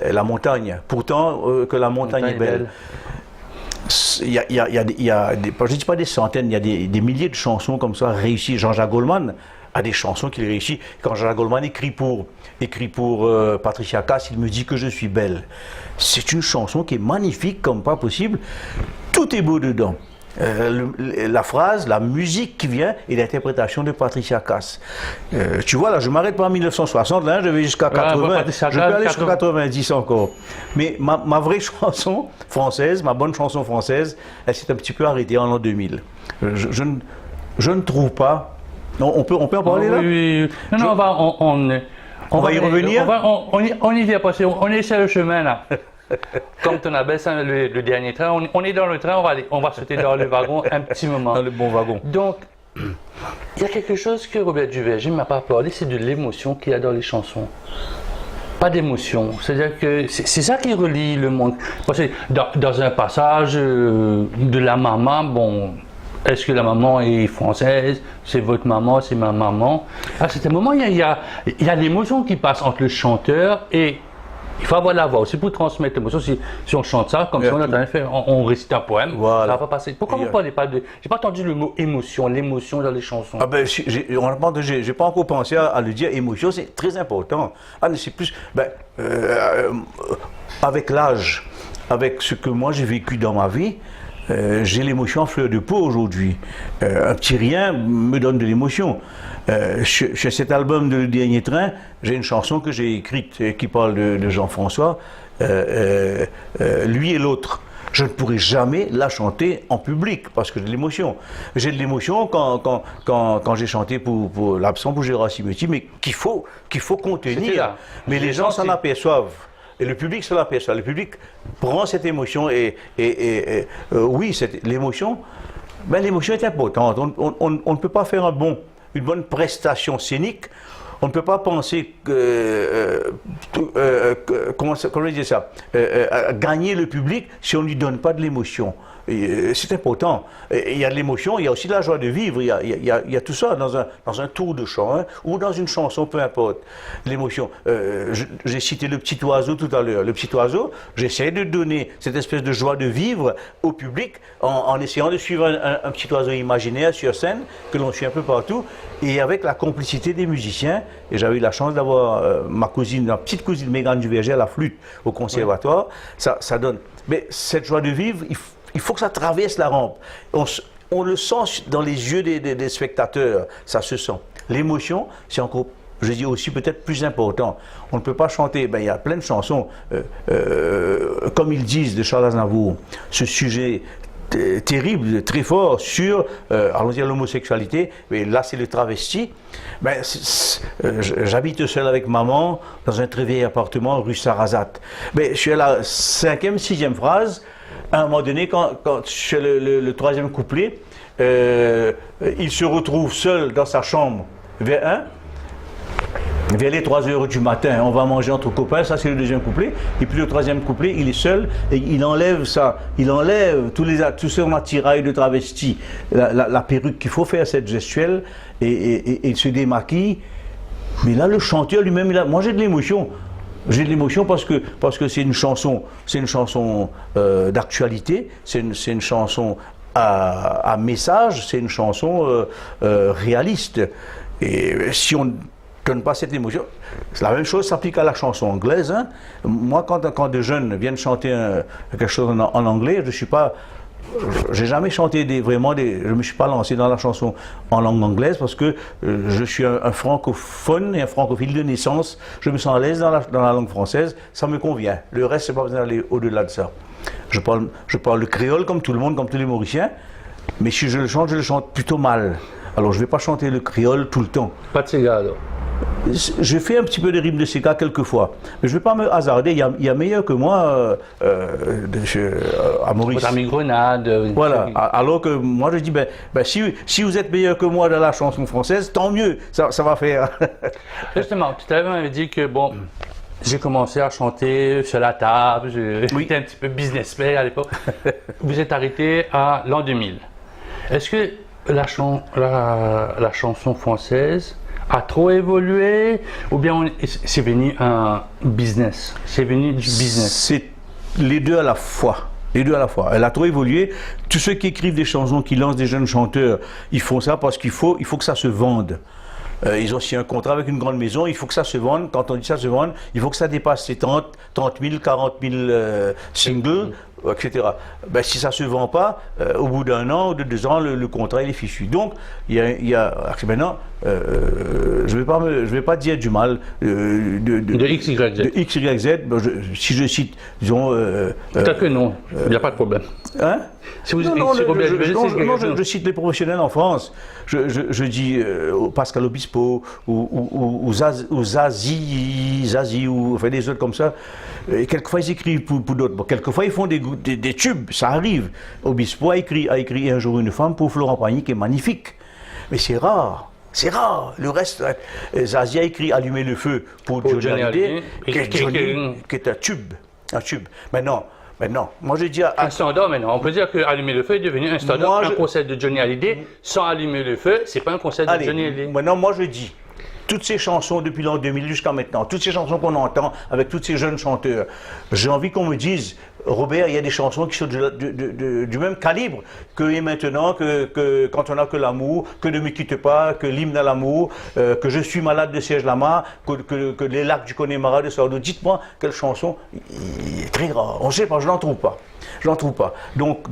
la montagne. Pourtant, que la montagne est belle. Il y a je ne dis pas des centaines, il y a des milliers de chansons comme ça réussies. Jean-Jacques Goldman a des chansons qu'il réussit. Quand Jean-Jacques Goldman écrit pour Patricia Cass, il me dit que je suis belle. C'est une chanson qui est magnifique comme pas possible. Tout est beau dedans. la phrase, la musique qui vient et l'interprétation de Patricia Cass. Tu vois, là, je m'arrête pas en 1960, là, je vais jusqu'à 80, je peux aller jusqu'à 90 encore. Mais ma vraie chanson française, ma bonne chanson française, elle s'est un petit peu arrêtée en l'an 2000. Je ne trouve pas... On peut en parler là? Oui. Non, on va y revenir. On y vient parce qu'on est sur le chemin là. Comme ton abbesse, hein, le dernier train, on est dans le train, on va sauter dans le wagon un petit moment. Dans le bon wagon. Donc, il y a quelque chose que Robert Duverger ne m'a pas parlé, c'est de l'émotion qu'il y a dans les chansons. Pas d'émotion, c'est-à-dire que c'est ça qui relie le monde. Parce que dans un passage de la maman, bon, est-ce que la maman est française? C'est votre maman, c'est ma maman. À certains moments, il y a l'émotion qui passe entre le chanteur et... Il faut avoir la voix aussi pour transmettre l'émotion. Si on chante ça, comme si on attendait faire, on récite un poème, voilà. Ça va pas passer. Pourquoi vous ne parlez pas de... J'ai pas entendu le mot émotion, l'émotion dans les chansons. Ah ben, j'ai pas encore pensé à le dire. Émotion, c'est très important. Ah, mais c'est plus... avec l'âge, avec ce que moi j'ai vécu dans ma vie, j'ai l'émotion en fleur de peau aujourd'hui. Un petit rien me donne de l'émotion. Chez cet album de Le Dernier Train, j'ai une chanson que j'ai écrite qui parle de Jean-François, lui et l'autre. Je ne pourrai jamais la chanter en public parce que j'ai de l'émotion. J'ai de l'émotion quand j'ai chanté pour l'absent pour Gérard Cimetier, mais qu'il faut contenir. Mais les gens s'en aperçoivent. Et le public s'en aperçoit. Le public prend cette émotion et oui, l'émotion, ben, l'émotion est importante. On ne peut pas faire une bonne prestation scénique. On ne peut pas penser comment dire ça, gagner le public si on ne lui donne pas de l'émotion. C'est important. Il y a de l'émotion, il y a aussi de la joie de vivre, il y a tout ça dans un tour de chant, hein, ou dans une chanson, peu importe. L'émotion. J'ai cité le petit oiseau tout à l'heure. Le petit oiseau, j'essaie de donner cette espèce de joie de vivre au public en essayant de suivre un petit oiseau imaginaire sur scène, que l'on suit un peu partout, et avec la complicité des musiciens. Et j'avais eu la chance d'avoir ma petite cousine Mégane Duverger à la flûte au conservatoire. Oui. Ça donne. Mais cette joie de vivre, il faut que ça traverse la rampe. On le sent dans les yeux des spectateurs, ça se sent. L'émotion, c'est encore, je dis aussi peut-être plus important. On ne peut pas chanter, il y a plein de chansons, comme ils disent, de Charles Aznavour, ce sujet terrible, très fort sur, allons dire l'homosexualité, mais là c'est le travesti. J'habite seul avec maman dans un très vieil appartement rue Sarrazate. Je suis à la 5e, 6e phrase. À un moment donné, quand chez le 3e couplet, il se retrouve seul dans sa chambre vers les 3 heures du matin, on va manger entre copains, ça c'est le 2e couplet. Et puis le 3e couplet, il est seul et il enlève tout son attirail de travesti, la perruque qu'il faut faire, cette gestuelle, et il se démaquille. Mais là, le chanteur lui-même, moi j'ai de l'émotion. J'ai de l'émotion parce que c'est une chanson d'actualité, c'est une chanson à message, c'est une chanson réaliste. Et si on ne donne pas cette émotion, la même chose s'applique à la chanson anglaise. Hein. Moi, quand des jeunes viennent chanter quelque chose en anglais, j'ai jamais chanté je ne me suis pas lancé dans la chanson en langue anglaise parce que je suis un francophone et un francophile de naissance. Je me sens à l'aise dans la langue française, ça me convient. Le reste, c'est pas besoin d'aller au-delà de ça. Je parle le créole comme tout le monde, comme tous les Mauriciens, mais si je le chante plutôt mal. Alors je ne vais pas chanter le créole tout le temps. Pas de cigare alors. Je fais un petit peu de rimes de Seka quelquefois, mais je ne vais pas me hasarder. Il y a meilleur que moi à Maurice. Votre ami Grenade. Voilà. Alors que moi je dis, si vous êtes meilleur que moi dans la chanson française, tant mieux, ça va faire. Justement, tout à l'heure, vous m'avez dit que j'ai commencé à chanter sur la table, j'étais un petit peu businessman à l'époque. Vous êtes arrêté à l'an 2000. Est-ce que la chanson française a trop évolué ou bien c'est venu un business? C'est venu du business? C'est les deux à la fois. Les deux à la fois. Elle a trop évolué. Tous ceux qui écrivent des chansons, qui lancent des jeunes chanteurs, ils font ça parce qu'il faut que ça se vende. Ils ont signé un contrat avec une grande maison, il faut que ça se vende. Quand on dit ça se vende, il faut que ça dépasse les 30 000, 40 000 singles etc. Ben, si ça ne se vend pas, au bout d'un an ou de 2 ans, le contrat il est fichu. Donc, maintenant, je ne vais pas dire du mal de X, Y, Z. De X, Y, Z. Ben, si je cite, disons... Peut-être que non, il n'y a pas de problème. Hein? Si vous, non, si je cite les professionnels en France. Je dis Pascal Obispo ou Zazie ou enfin, des autres comme ça. Et quelquefois ils écrivent pour d'autres. Bon, quelquefois ils font des tubes, ça arrive. Obispo a écrit Un jour une femme pour Florent Pagny qui est magnifique. Mais c'est rare. C'est rare. Le reste, Zazie a écrit Allumer le feu pour Johnny Hallyday, qui est un tube. Un tube. Maintenant, moi je dis un standard maintenant. On peut dire que Allumer le feu est devenu un standard, un concert de Johnny Hallyday. Sans Allumer le feu, c'est pas un concert de Johnny Hallyday. Maintenant, moi je dis, toutes ces chansons depuis l'an 2000 jusqu'à maintenant, toutes ces chansons qu'on entend avec tous ces jeunes chanteurs, j'ai envie qu'on me dise, Robert, il y a des chansons qui sont du même calibre que Et maintenant, que Quand on n'a que l'amour, que Ne me quitte pas, que L'hymne à l'amour, que Je suis malade de Serge Lama, que Les lacs du Connemara de Sardou. Dites-moi quelle chanson très rare. On ne sait pas, je n'en trouve pas. Je n'en trouve pas. Donc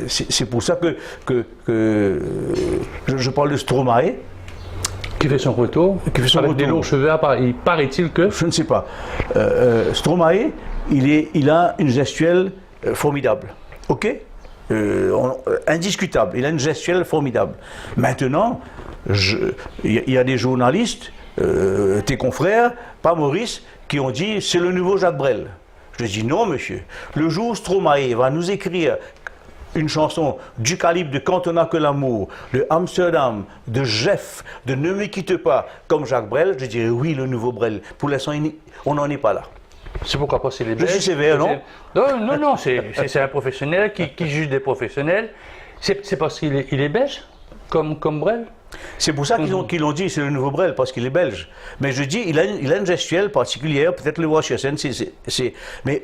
c'est pour ça que je parle de Stromae. Qui fait son retour, avec des longs cheveux, il paraît-il que... Je ne sais pas. Stromae, il a une gestuelle formidable. OK, indiscutable. Il a une gestuelle formidable. Maintenant, il y a des journalistes, tes confrères, pas Maurice, qui ont dit c'est le nouveau Jacques Brel. Je dis non, monsieur. Le jour où Stromae va nous écrire une chanson du calibre de Quand on n'a que l'amour, de Amsterdam, de Jeff, de Ne me quitte pas, comme Jacques Brel, je dirais oui, le nouveau Brel. Pour l'instant, on n'en est pas là. C'est pourquoi pas c'est les Belges. Je suis sévère, non? Non, c'est un professionnel qui juge des professionnels. C'est parce qu'il est belge, comme Brel. C'est pour ça qu'ils l'ont dit, c'est le nouveau Brel, parce qu'il est belge. Mais je dis, il a une gestuelle particulière, peut-être le voir sur scène, mais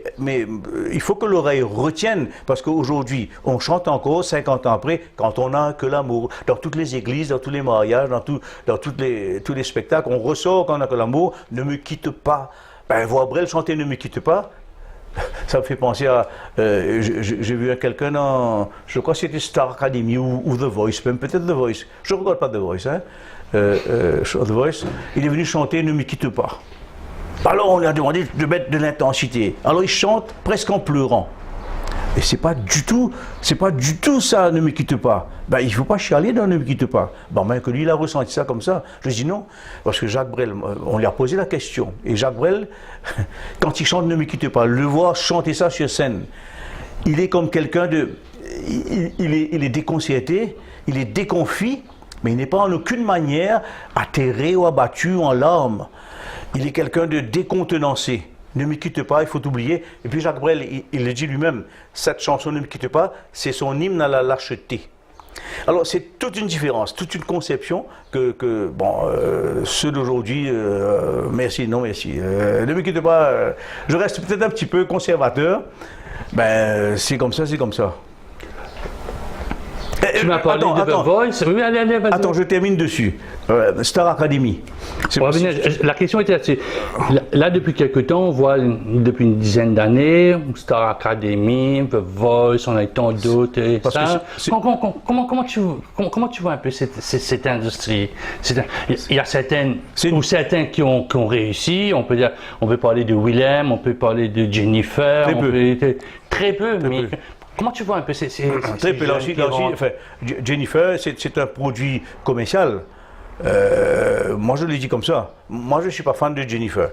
il faut que l'oreille retienne, parce qu'aujourd'hui, on chante encore, 50 ans après, Quand on n'a que l'amour. Dans toutes les églises, dans tous les mariages, dans tous les spectacles, on ressort Quand on n'a que l'amour, Ne me quitte pas. Ben, voir Brel chanter Ne me quitte pas, ça me fait penser à... j'ai vu quelqu'un dans... Je crois que c'était Star Academy ou The Voice, même peut-être The Voice. Je ne regarde pas The Voice. Hein. The Voice. Il est venu chanter Ne me quitte pas. Alors on lui a demandé de mettre de l'intensité. Alors il chante presque en pleurant. Et c'est pas du tout ça, Ne me quitte pas. Ben, il ne faut pas chialer dans Ne me quitte pas. Bon, même que lui, il a ressenti ça comme ça. Je dis non, parce que Jacques Brel, on lui a posé la question. Et Jacques Brel, quand il chante Ne me quitte pas, le voir chanter ça sur scène, il est comme quelqu'un de... Il est déconcerté, il est déconfit, mais il n'est pas en aucune manière atterré ou abattu en larmes. Il est quelqu'un de décontenancé. Ne me quitte pas, il faut oublier. Et puis Jacques Brel, il le dit lui-même, cette chanson Ne me quitte pas, c'est son hymne à la lâcheté. Alors c'est toute une différence, toute une conception que ceux d'aujourd'hui, merci, non merci. Ne me quitte pas, je reste peut-être un petit peu conservateur, ben c'est comme ça, c'est comme ça. Tu m'as parlé de The Voice. Oui, allez, vas-y. Attends, je termine dessus. Star Academy. La question était là-dessus. Là, depuis quelques temps, on voit, depuis une dizaine d'années, Star Academy, The Voice, on a eu tant d'autres. Comment tu vois un peu cette industrie? Il y a certains qui ont réussi. On peut parler de Willem, on peut parler de Jennifer. Très peu, mais... Comment tu vois un peu ces très peu. Là aussi, Jennifer, c'est un produit commercial. Moi, je le dis comme ça. Moi, je ne suis pas fan de Jennifer.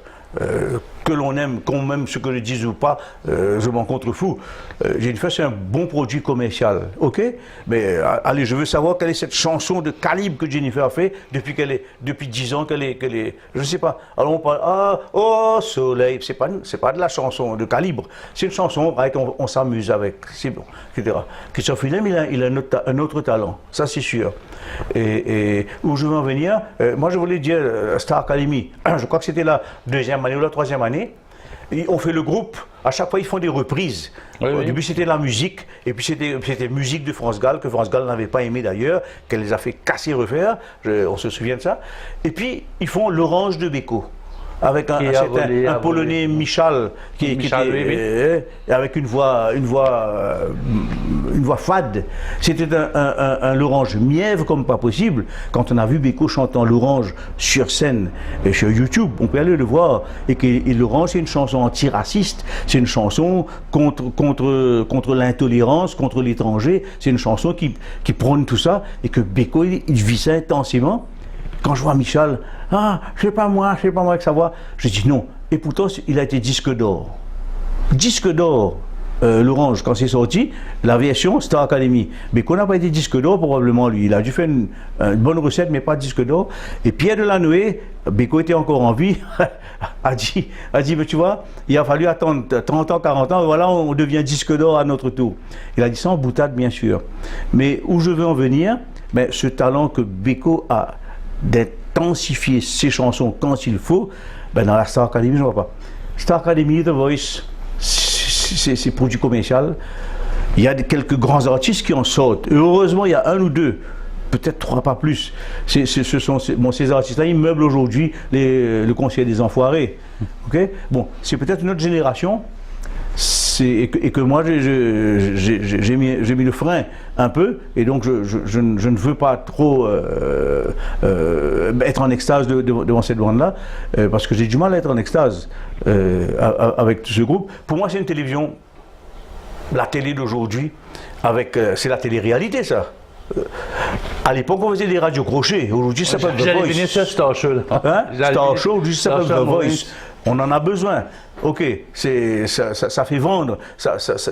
Que l'on aime, qu'on aime ce que je dise ou pas, je m'en contrefous. Jennifer, c'est un bon produit commercial, ok? Mais allez, je veux savoir quelle est cette chanson de calibre que Jennifer a fait depuis 10 ans qu'elle est, je ne sais pas. Alors on parle, oh soleil, c'est pas de la chanson de calibre, c'est une chanson avec on s'amuse avec, c'est bon, etc. Christophe Willem, il a un autre talent, ça c'est sûr. Et où je veux en venir, moi je voulais dire Star Academy, je crois que c'était la 2e année ou la 3e année. On fait le groupe, à chaque fois ils font des reprises. Au début c'était la musique, et puis c'était musique de France Gall, que France Gall n'avait pas aimé d'ailleurs, qu'elle les a fait casser et refaire, on se souvient de ça. Et puis ils font l'Orange de Beko. avec un Polonais, Michal, Michal, était, oui. avec une voix fade. C'était un Lorange mièvre comme pas possible. Quand on a vu Beko chantant Lorange sur scène et sur YouTube, on peut aller le voir. Et Lorange, c'est une chanson antiraciste, c'est une chanson contre l'intolérance, contre l'étranger. C'est une chanson qui prône tout ça et que Beko, il vit ça intensément. Quand je vois Michal, c'est pas moi avec sa voix. Je dis non. Et pourtant, il a été disque d'or. Disque d'or, Lorange, quand c'est sorti, la version Star Academy. Mais qu'on n'a pas été disque d'or, probablement lui. Il a dû faire une bonne recette, mais pas disque d'or. Et Pierre Delanoë, Beko était encore en vie, a dit, mais tu vois, il a fallu attendre 30 ans, 40 ans, et voilà, on devient disque d'or à notre tour. Il a dit ça en boutade, bien sûr. Mais où je veux en venir, ce talent que Beko a d'intensifier ses chansons quand il faut, dans la Star Academy, je ne vois pas. Star Academy, The Voice, c'est produit commercial. Il y a quelques grands artistes qui en sortent. Et heureusement, il y a un ou deux, peut-être trois, pas plus. Ces artistes-là, ils meublent aujourd'hui le Conseil des Enfoirés. Okay? Bon, c'est peut-être une autre génération. Et que moi j'ai mis le frein un peu, et donc je ne veux pas trop être en extase devant cette bande-là, parce que j'ai du mal à être en extase avec ce groupe. Pour moi, c'est une télévision, la télé d'aujourd'hui, c'est la télé-réalité, ça. À l'époque, on faisait des radios crochets. Aujourd'hui, ça s'appelle The Voice. J'allais venir sur Star Show. Star Show, aujourd'hui, ça s'appelle The Voice. On en a besoin. Ok, ça fait vendre.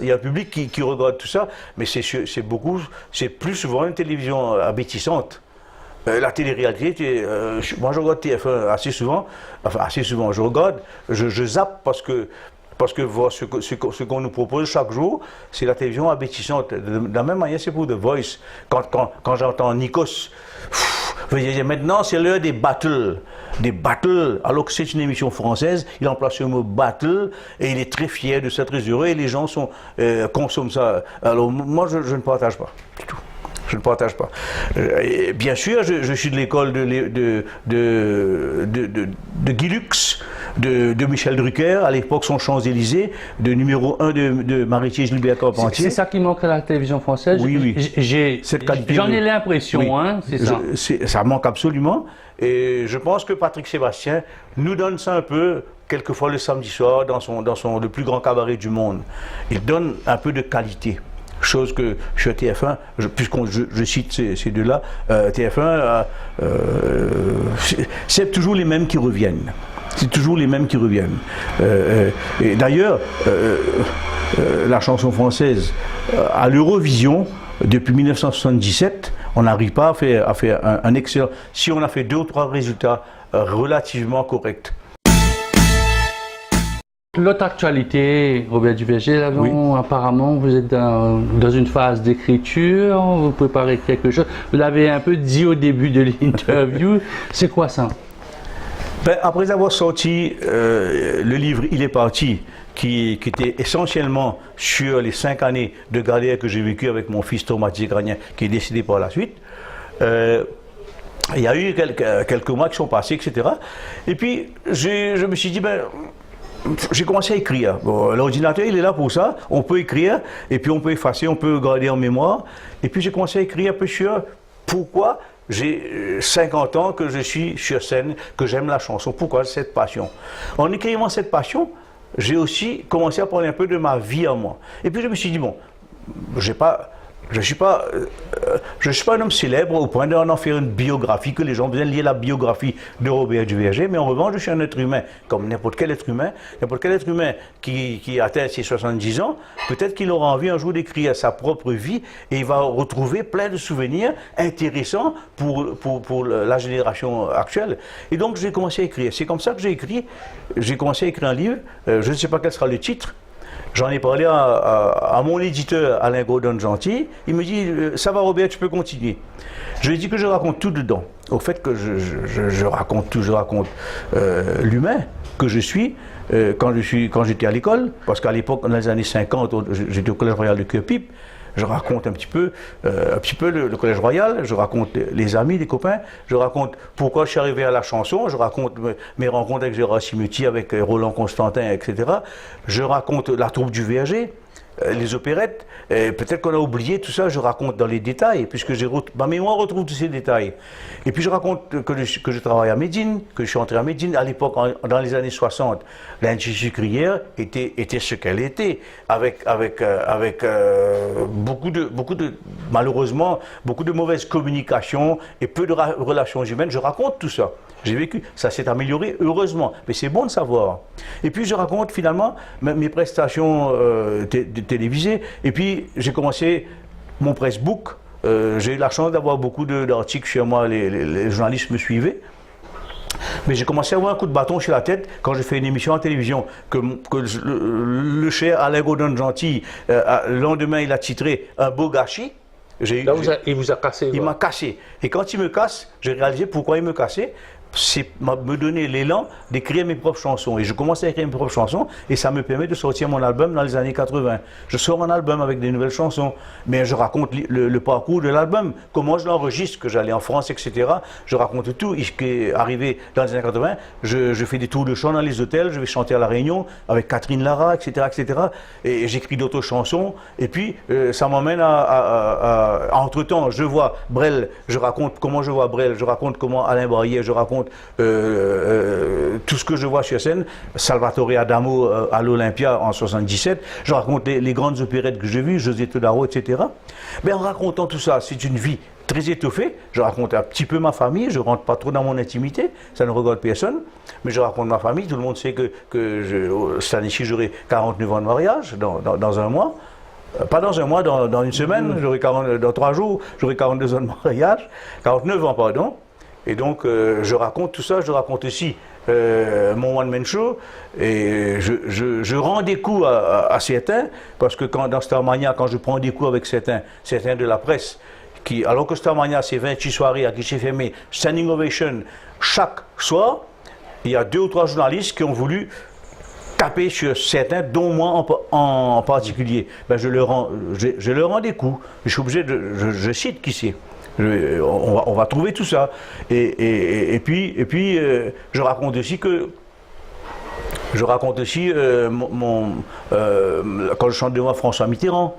Il y a un public qui regarde tout ça, mais c'est plus souvent une télévision abétissante. La télé-réalité, moi je regarde TF1 assez souvent. Enfin, assez souvent, je zappe parce que voir ce qu'on nous propose chaque jour, c'est la télévision abétissante. De la même manière, c'est pour The Voice. Quand j'entends Nikos, maintenant c'est l'heure des battles. Des battles, alors que c'est une émission française, il emploie le mot battle et il est très fier de ça, très heureux, et les gens consomment ça. Alors moi, je ne partage pas du tout. Je ne partage pas. Bien sûr, je suis de l'école de Guy Lux, de Michel Drucker, à l'époque son Champs-Élysées, de numéro 1 de Marie-Thierry Gilbert Carpentier. C'est ça qui manque à la télévision française. Oui. Cette qualité. J'en ai l'impression, oui. C'est ça. Ça manque absolument. Et je pense que Patrick Sébastien nous donne ça un peu, quelquefois le samedi soir, dans le plus grand cabaret du monde. Il donne un peu de qualité. Chose que sur TF1, puisque je cite ces deux-là, TF1, c'est toujours les mêmes qui reviennent. C'est toujours les mêmes qui reviennent. Et d'ailleurs, la chanson française, à l'Eurovision, depuis 1977, on n'arrive pas à faire un excellent... Si on a fait 2 ou 3 résultats relativement corrects. L'autre actualité, Robert Duverger, oui. Apparemment, vous êtes dans une phase d'écriture, vous préparez quelque chose. Vous l'avez un peu dit au début de l'interview. C'est quoi ça? Après avoir sorti le livre Il est parti, qui était essentiellement sur les 5 années de galère que j'ai vécues avec mon fils traumatisé crânien, qui est décédé par la suite, il y a eu quelques mois qui sont passés, etc. Et puis, je me suis dit, j'ai commencé à écrire. Bon, l'ordinateur, il est là pour ça. On peut écrire, et puis on peut effacer, on peut garder en mémoire. Et puis j'ai commencé à écrire un peu sur pourquoi j'ai 50 ans que je suis sur scène, que j'aime la chanson. Pourquoi cette passion? En écrivant cette passion, j'ai aussi commencé à parler un peu de ma vie à moi. Et puis je me suis dit, bon, je ne suis pas un homme célèbre au point d'en faire une biographie, que les gens besoin de lire la biographie de Robert Duverger, mais en revanche, je suis un être humain, comme n'importe quel être humain qui atteint ses 70 ans, peut-être qu'il aura envie un jour d'écrire sa propre vie, et il va retrouver plein de souvenirs intéressants pour la génération actuelle. Et donc, j'ai commencé à écrire. C'est comme ça que j'ai commencé à écrire un livre, je ne sais pas quel sera le titre. J'en ai parlé à mon éditeur Alain Gaudon-Gentil. Il me dit, ça va Robert, tu peux continuer. Je lui ai dit que je raconte tout dedans. Au fait que je raconte tout, je raconte l'humain que je suis quand j'étais à l'école. Parce qu'à l'époque, dans les années 50, j'étais au Collège Royal de Cœur-Pipe. Je raconte un petit peu le Collège Royal, je raconte les amis, les copains, je raconte pourquoi je suis arrivé à la chanson, je raconte mes rencontres avec Gérard Simuti, avec Roland Constantin, etc. Je raconte la troupe du VAG, les opérettes. Peut-être qu'on a oublié tout ça, je raconte dans les détails, puisque ma mémoire retrouve tous ces détails. Et puis je raconte que je travaille à Médine, que je suis entré à Médine. À l'époque, dans les années 60, l'industrie sucrière était ce qu'elle était, avec malheureusement, beaucoup de mauvaise communication et peu de relations humaines. Je raconte tout ça. J'ai vécu, ça s'est amélioré, heureusement, mais c'est bon de savoir. Et puis je raconte finalement mes prestations télévisées, et puis j'ai commencé mon pressbook. J'ai eu la chance d'avoir beaucoup d'articles chez moi, les journalistes me suivaient. Mais j'ai commencé à avoir un coup de bâton sur la tête quand j'ai fait une émission en télévision, que le cher Alain Godin-Gentil, le lendemain il a titré « Un beau gâchis ». Il vous a cassé. Il m'a cassé. Et quand il me casse, j'ai réalisé pourquoi il me cassait. C'est me donner l'élan d'écrire mes propres chansons. Et je commence à écrire mes propres chansons et ça me permet de sortir mon album dans les années 80. Je sors un album avec des nouvelles chansons, mais je raconte le parcours de l'album, comment je l'enregistre, que j'allais en France, etc. Je raconte tout. Arrivé dans les années 80, je fais des tours de chant dans les hôtels, je vais chanter à La Réunion avec Catherine Lara, etc. etc. Et j'écris d'autres chansons. Et puis, ça m'emmène entre-temps, je vois Brel, je raconte comment je vois Brel, je raconte comment Alain Barrière, je raconte tout ce que je vois sur scène, Salvatore Adamo à l'Olympia en 77, je raconte les grandes opérettes que j'ai vues, José Todaro, etc. Mais en racontant tout ça, c'est une vie très étoffée, je raconte un petit peu ma famille, je ne rentre pas trop dans mon intimité, ça ne regarde personne, mais je raconte ma famille, tout le monde sait que cette année-ci j'aurai 49 ans de mariage, dans un mois. Pas dans un mois, dans une semaine, dans 3 jours, j'aurai 42 ans de mariage, 49 ans, pardon. Et donc, je raconte tout ça, je raconte aussi mon one-man show, et je rends des coups à certains, parce que dans Starmania, quand je prends des coups avec certains de la presse, alors que Starmania, c'est 28 soirées à guichet fermé, standing ovation, chaque soir, il y a 2 ou 3 journalistes qui ont voulu taper sur certains, dont moi en particulier. Ben, je leur rends des coups. Je suis obligé je cite qui c'est. On va trouver tout ça. Et puis, je raconte aussi que quand je chante devant François Mitterrand,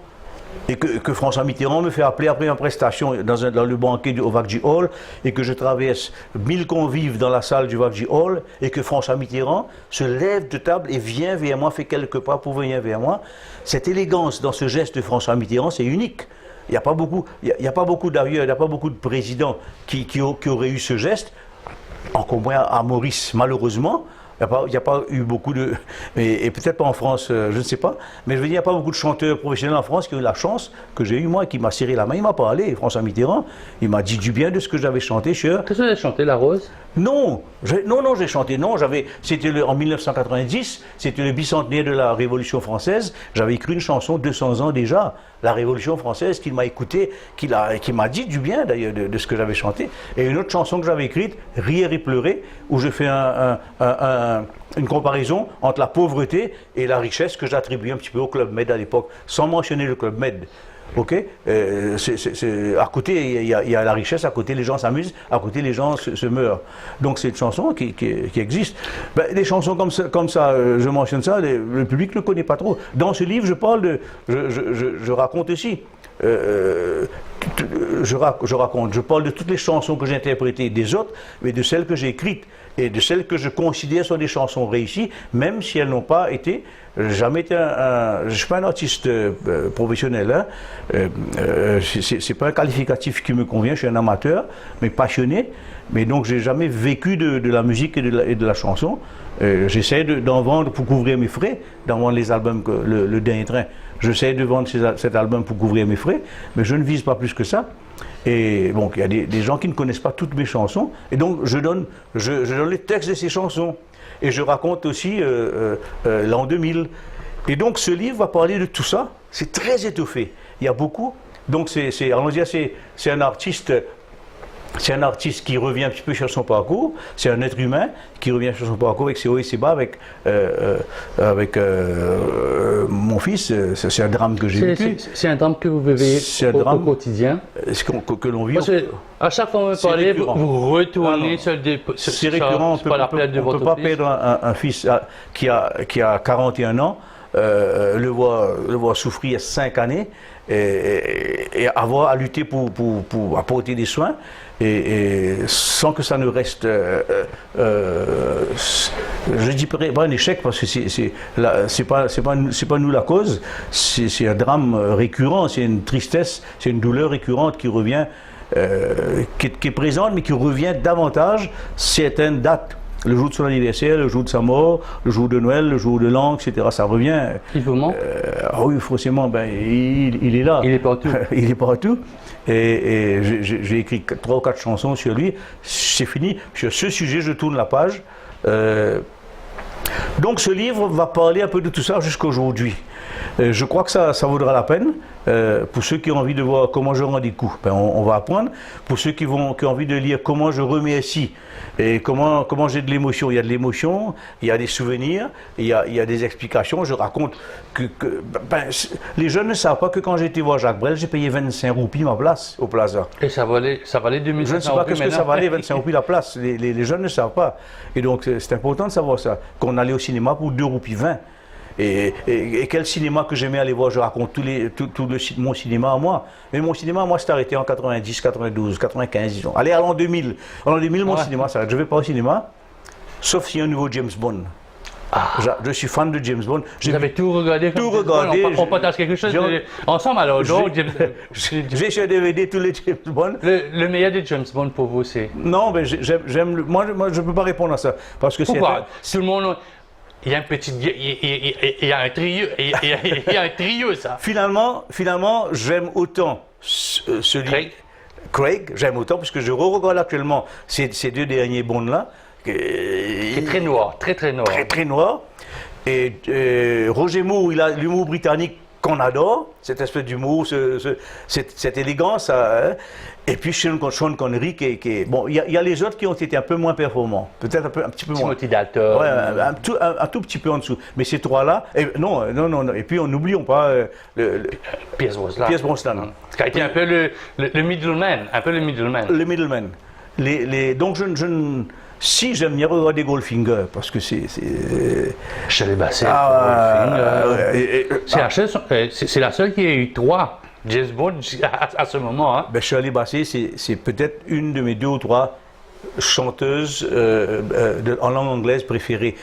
et que François Mitterrand me fait appeler après ma prestation dans le banquet au Vagji Hall, et que je traverse 1000 convives dans la salle du Vagji Hall, et que François Mitterrand se lève de table et vient vers moi, fait quelques pas pour venir vers moi. Cette élégance dans ce geste de François Mitterrand, c'est unique. Il n'y a pas beaucoup, d'ailleurs, il n'y a pas beaucoup de présidents qui auraient eu ce geste, encore moins à Maurice, malheureusement. Il n'y a pas eu beaucoup de... Et peut-être pas en France, je ne sais pas. Mais je veux dire, il n'y a pas beaucoup de chanteurs professionnels en France qui ont eu la chance que j'ai eu, moi, qui m'a serré la main. Il m'a parlé, François Mitterrand. Il m'a dit du bien de ce que j'avais chanté. Qu'est-ce que vous avez chanté, La Rose? Non, j'ai chanté, non. C'était en 1990, c'était le bicentenaire de la Révolution française. J'avais écrit une chanson 200 ans déjà, la Révolution française, qu'il m'a écouté, qui m'a dit du bien d'ailleurs de ce que j'avais chanté. Et une autre chanson que j'avais écrite, Rire et pleurer, où je fais une comparaison entre la pauvreté et la richesse que j'attribue un petit peu au Club Med à l'époque, sans mentionner le Club Med. Ok, à côté il y a la richesse, à côté les gens s'amusent, à côté les gens se meurent. Donc c'est une chanson qui existe. Ben, des chansons comme ça, je mentionne ça, le public ne connaît pas trop. Dans ce livre, je raconte aussi. Je parle de toutes les chansons que j'ai interprétées des autres, mais de celles que j'ai écrites et de celles que je considère sont des chansons réussies, même si elles n'ont pas été. Jamais été je ne suis pas un artiste professionnel, hein. C'est pas un qualificatif qui me convient, je suis un amateur, mais passionné. Mais donc j'ai jamais vécu de la musique et de la chanson. J'essaie d'en vendre pour couvrir mes frais, d'en vendre les albums, le dernier train. J'essaie de vendre cet album pour couvrir mes frais, mais je ne vise pas plus que ça. Et bon, il y a des gens qui ne connaissent pas toutes mes chansons, et donc je donne les textes de ces chansons. Et je raconte aussi l'an 2000. Et donc ce livre va parler de tout ça. C'est très étoffé. Il y a beaucoup. Donc c'est un artiste c'est un artiste qui revient un petit peu sur son parcours, c'est un être humain qui revient sur son parcours avec ses hauts et ses bas, avec mon fils, c'est un drame que j'ai vécu. C'est un drame que vous vivez au quotidien. Que l'on vit. Parce que à chaque fois que vous parlez, vous retournez sur c'est récurrent, on ne peut pas perdre un fils qui a 41 ans, le voir souffrir 5 années et avoir à lutter pour apporter des soins et sans que ça ne reste, je dis pas un échec parce que c'est pas nous la cause, c'est un drame récurrent, c'est une tristesse, c'est une douleur récurrente qui revient, qui est présente mais qui revient davantage certaines dates. Le jour de son anniversaire, le jour de sa mort, le jour de Noël, le jour de l'an, etc. Ça revient. Il vous manque oui, forcément, il est là. Il est partout. Il est partout. Et j'ai écrit 3 ou 4 chansons sur lui. C'est fini. Sur ce sujet, je tourne la page. Donc ce livre va parler un peu de tout ça jusqu'à aujourd'hui. Je crois que ça vaudra la peine. Pour ceux qui ont envie de voir comment je rends des coups, on va apprendre. Pour ceux qui ont envie de lire comment je remercie et comment j'ai de l'émotion. Il y a de l'émotion, il y a des souvenirs, il y a des explications. Je raconte que les jeunes ne savent pas que quand j'ai été voir Jacques Brel, j'ai payé 25 roupies ma place au Plaza. Et ça valait 2500 Je ne sais pas ce que ça valait 25 roupies la place. Les jeunes ne savent pas. Et donc c'est important de savoir ça. Qu'on allait au cinéma pour 2 roupies 20. Et quel cinéma que j'aimais aller voir, je raconte mon cinéma à moi. Mais mon cinéma à moi s'est arrêté en 90, 92, 95, disons. Allez, à l'an 2000. En l'an 2000, mon cinéma s'arrête. Je ne vais pas au cinéma, sauf s'il y a un nouveau James Bond. Je suis fan de James Bond. Vous avez tout regardé? Tout regardé. On partage quelque chose ensemble alors. J'ai sur DVD tous les James Bond. Le meilleur de James Bond pour vous, c'est? Non, mais j'aime. Moi, je ne peux pas répondre à ça. Parce que pourquoi? Tout le monde. Il y a il y a un trio, il y a un trio ça. Finalement, j'aime autant celui Craig, j'aime autant parce que je re-regarde actuellement ces 2 derniers Bonds là. Qui est très noir, très noir. Très noir. Et Roger Moore, il a l'humour britannique qu'on adore, cette espèce d'humour, cette élégance. Hein. Et puis Sean Connery, qui est bon, il y a les autres qui ont été un peu moins performants, peut-être un petit peu moins. Timothy Dalton. Ouais, un tout petit peu en dessous. Mais ces 3-là, non. Et puis n'oublions pas Pierce Brosnan. Pierce Brosnan. Qui a été un peu le middleman, Le middleman. Donc si j'aime bien regarder Goldfinger, parce que c'est. Shirley Bassey. C'est la seule qui a eu 3 James Bond à ce moment. Hein. Shirley Bassey, c'est peut-être une de mes 2 ou 3 chanteuses en langue anglaise préférée.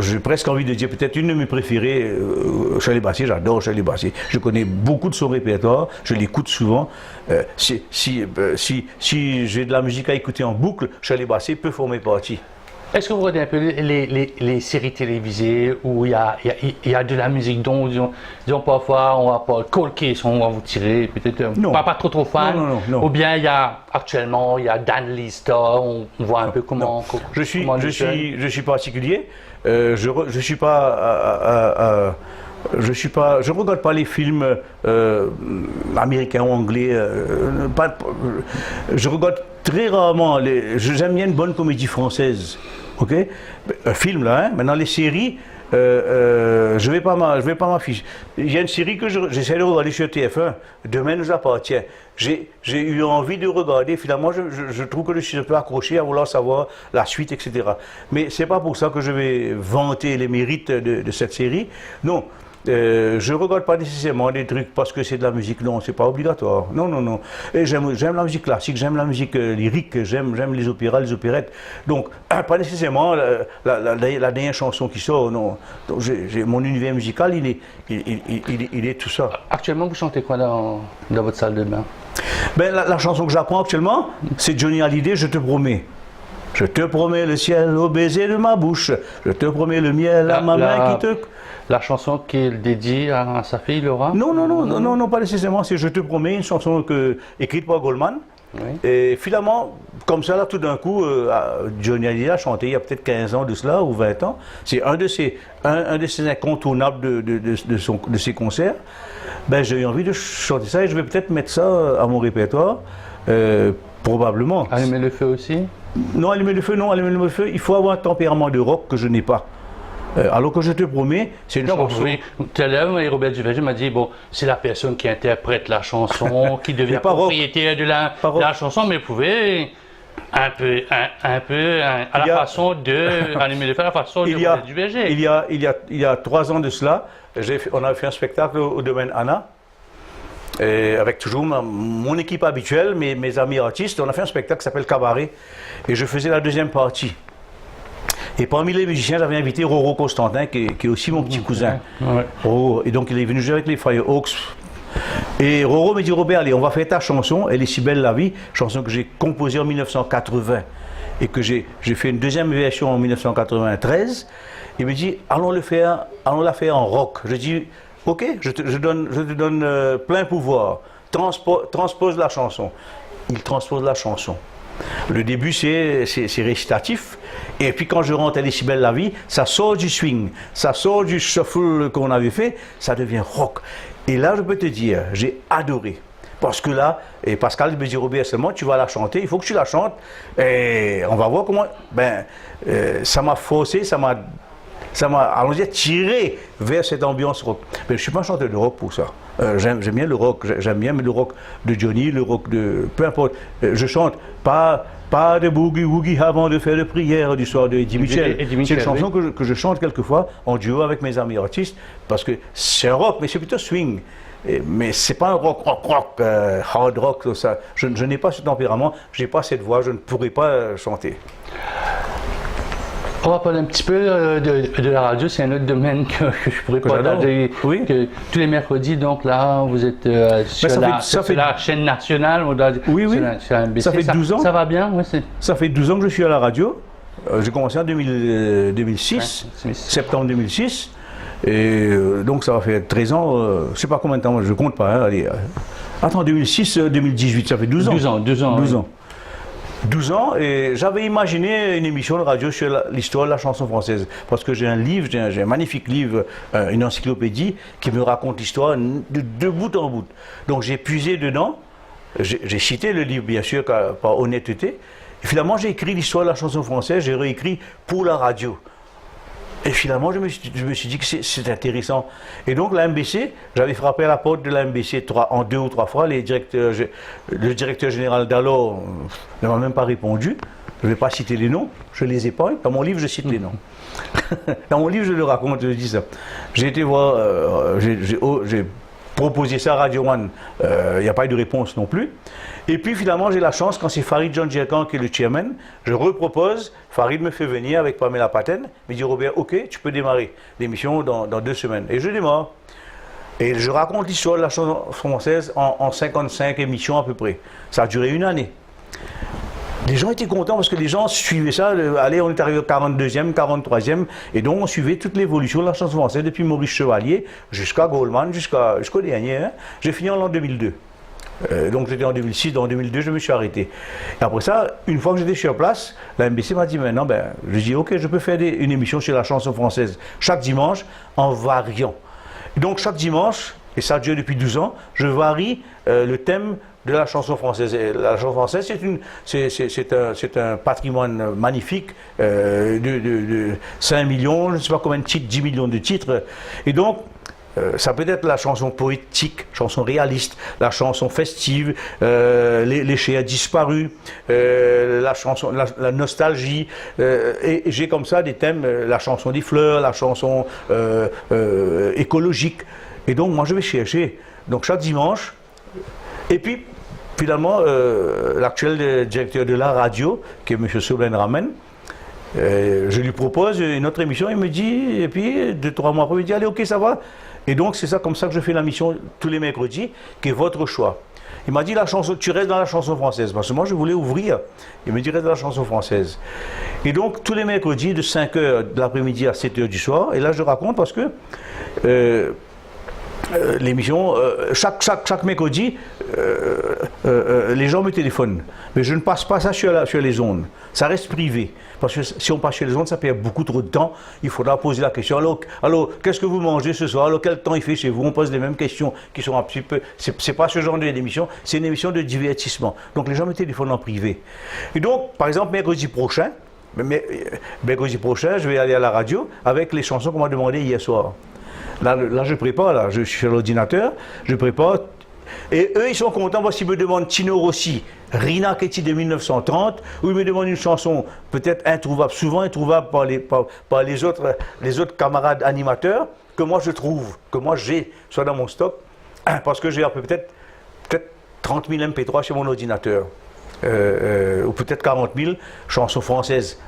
J'ai presque envie de dire peut-être une de mes préférées. Shirley Bassey, j'adore Shirley Bassey. Je connais beaucoup de son répertoire, je l'écoute souvent. Si j'ai de la musique à écouter en boucle, Shirley Bassey peut former partie. Est-ce que vous regardez un peu les séries télévisées où il y a de la musique dont, disons parfois on va pas Cold Case, on va vous tirer peut-être pas trop fan, non. Ou bien actuellement il y a Dan Lista, on voit un peu comment. Je suis particulier. Je suis pas. Je regarde pas les films américains ou anglais. Je regarde très rarement. J'aime bien une bonne comédie française. Ok, un film là. Hein? Maintenant les séries, je vais pas m'afficher. Il y a une série que j'essaie de regarder sur TF1. Demain nous appartient. J'ai eu envie de regarder. Finalement, je trouve que je suis un peu accroché à vouloir savoir la suite, etc. Mais c'est pas pour ça que je vais vanter les mérites de cette série. Non. Je ne regarde pas nécessairement des trucs parce que c'est de la musique, non, c'est pas obligatoire. Non. Et j'aime la musique classique, j'aime la musique lyrique, j'aime les opéras, les opérettes. Donc, pas nécessairement la dernière chanson qui sort, non. Donc, mon univers musical, il est tout ça. Actuellement, vous chantez quoi dans votre salle de bain? La chanson que j'apprends actuellement, c'est Johnny Hallyday, Je te promets. Je te promets le ciel au baiser de ma bouche. Je te promets le miel à ma main qui te... La chanson qu'il dédie à sa fille Laura? Non, pas nécessairement. C'est Je te promets, une chanson écrite par Goldman. Oui. Et finalement, comme ça, là, tout d'un coup, Johnny Hallyday a chanté il y a peut-être 15 ans de cela, ou 20 ans. C'est un de ces incontournables de ses concerts. ben, j'ai eu envie de chanter ça et je vais peut-être mettre ça à mon répertoire, probablement. Allumer le feu aussi? Non, allumer le feu, non, allumer le feu, il faut avoir un tempérament de rock que je n'ai pas. Alors que je te promets, c'est une chanson. Oui, tout à l'heure, Robert Duverger m'a dit, bon, c'est la personne qui interprète la chanson, qui devient pas propriétaire de la chanson, mais vous pouvez un peu, à la façon de allumer le feu, à la façon de Robert Duverger. Il y a 3 ans de cela, on a fait un spectacle au domaine Anna. Avec toujours mon équipe habituelle, mes amis artistes, on a fait un spectacle qui s'appelle Cabaret, et je faisais la deuxième partie. Et parmi les musiciens, j'avais invité Roro Constantin, qui est aussi mon petit cousin. Ouais. Roro, et donc il est venu jouer avec les Firehawks. Et Roro me dit, Robert, allez, on va faire ta chanson, Elle est si belle la vie, chanson que j'ai composée en 1980 et que j'ai fait une deuxième version en 1993. Il me dit, allons la faire en rock. Je dis, ok, je te donne plein pouvoir, transpose la chanson. Il transpose la chanson. Le début, c'est récitatif. Et puis quand je rentre Elle est si belle la vie, ça sort du swing, ça sort du shuffle qu'on avait fait, ça devient rock. Et là, je peux te dire, j'ai adoré. Parce que là, et Pascal me dit, Robert, seulement tu vas la chanter, il faut que tu la chantes. Et on va voir comment. Ça m'a forcé, ça m'a, allons dire, tiré vers cette ambiance rock. Mais je ne suis pas un chanteur de rock pour ça. J'aime bien le rock, j'aime bien le rock de Johnny, le rock de... Peu importe. Je chante pas de boogie-woogie avant de faire de prière du soir de Eddie Mitchell. C'est une chanson que je chante quelquefois en duo avec mes amis artistes, parce que c'est un rock, mais c'est plutôt swing. Mais c'est pas un rock, hard rock, tout ça. Je n'ai pas ce tempérament, je n'ai pas cette voix, je ne pourrais pas chanter. On va parler un petit peu de la radio, c'est un autre domaine que je pourrais partager. Oui. Tous les mercredis, donc là, vous êtes sur la chaîne nationale. Oui. Sur la MBC. Ça fait 12 ans. Ça va bien, oui. Ça fait 12 ans que je suis à la radio. J'ai commencé en 2006, septembre 2006. Et donc ça va faire 13 ans, je ne sais pas combien de temps, je ne compte pas. Hein, allez, attends, 2006, 2018, ça fait 12 ans. 12 ans. 12 ans, et j'avais imaginé une émission de radio sur l'histoire de la chanson française. Parce que j'ai un livre, j'ai un magnifique livre, une encyclopédie, qui me raconte l'histoire de bout en bout. Donc j'ai puisé dedans, j'ai cité le livre, bien sûr, par honnêteté. Et finalement, j'ai écrit l'histoire de la chanson française, j'ai réécrit pour la radio. Et finalement, je me suis dit que c'est intéressant. Et donc, la MBC, j'avais frappé à la porte de la MBC en 2 ou 3 fois. Le directeur général d'alors ne m'a même pas répondu. Je ne vais pas citer les noms, je les épargne. Dans mon livre, je cite les noms. Dans mon livre, je le raconte, je dis ça. J'ai été voir, j'ai proposé ça à Radio One. Il n'y a pas eu de réponse non plus. Et puis finalement, j'ai la chance, quand c'est Farid John Djerkan qui est le chairman, je repropose, Farid me fait venir avec Pamela Patten, me dit Robert, ok, tu peux démarrer l'émission dans 2 semaines. Et je démarre. Et je raconte l'histoire de la chanson française en 55 émissions à peu près. Ça a duré 1 année. Les gens étaient contents parce que les gens suivaient ça. Allez, on est arrivé au 42e, 43e, et donc on suivait toute l'évolution de la chanson française depuis Maurice Chevalier jusqu'à Goldman, jusqu'au dernier. Hein. J'ai fini en l'an 2002. Donc j'étais en 2006, en 2002 je me suis arrêté. Et après ça, une fois que j'étais sur place, la MBC m'a dit maintenant, je dis ok, je peux faire une émission sur la chanson française chaque dimanche en variant. Et donc chaque dimanche, et ça dure depuis 12 ans, je varie le thème de la chanson française. Et la chanson française, c'est un patrimoine magnifique de 5 millions, je ne sais pas combien de titres, 10 millions de titres. Et donc, ça peut être la chanson poétique, chanson réaliste, la chanson festive, les chais disparus, la nostalgie. Et j'ai comme ça des thèmes, la chanson des fleurs, la chanson écologique. Et donc moi je vais chercher. Donc chaque dimanche. Et puis finalement, l'actuel directeur de la radio, qui est M. Soblen Ramen, je lui propose une autre émission, il me dit, et puis 2-3 mois après, il me dit, allez, ok, ça va. Et donc c'est ça comme ça que je fais la mission tous les mercredis, qui est votre choix. Il m'a dit, la chanson, tu restes dans la chanson française, parce que moi je voulais ouvrir. Il me dit, reste dans la chanson française. Et donc tous les mercredis, de 5h de l'après-midi à 7h du soir, et là je raconte parce que l'émission, chaque mercredi, les gens me téléphonent. Mais je ne passe pas ça sur les ondes. Ça reste privé. Parce que si on passe sur les ondes, ça perd beaucoup trop de temps. Il faudra poser la question. Alors qu'est-ce que vous mangez ce soir? Alors, quel temps il fait chez vous? On pose les mêmes questions qui sont un petit peu... C'est pas ce genre d'émission. C'est une émission de divertissement. Donc, les gens me téléphonent en privé. Et donc, par exemple, mercredi prochain, je vais aller à la radio avec les chansons qu'on m'a demandées hier soir. Là, je prépare, là, je suis sur l'ordinateur, je prépare. Et eux, ils sont contents parce qu'ils me demandent Tino Rossi, Rina Ketty de 1930, ou ils me demandent une chanson peut-être introuvable, souvent introuvable par les autres camarades animateurs, que moi je trouve, que moi j'ai, soit dans mon stock, parce que j'ai peut-être 30 000 MP3 sur mon ordinateur, ou peut-être 40 000 chansons françaises.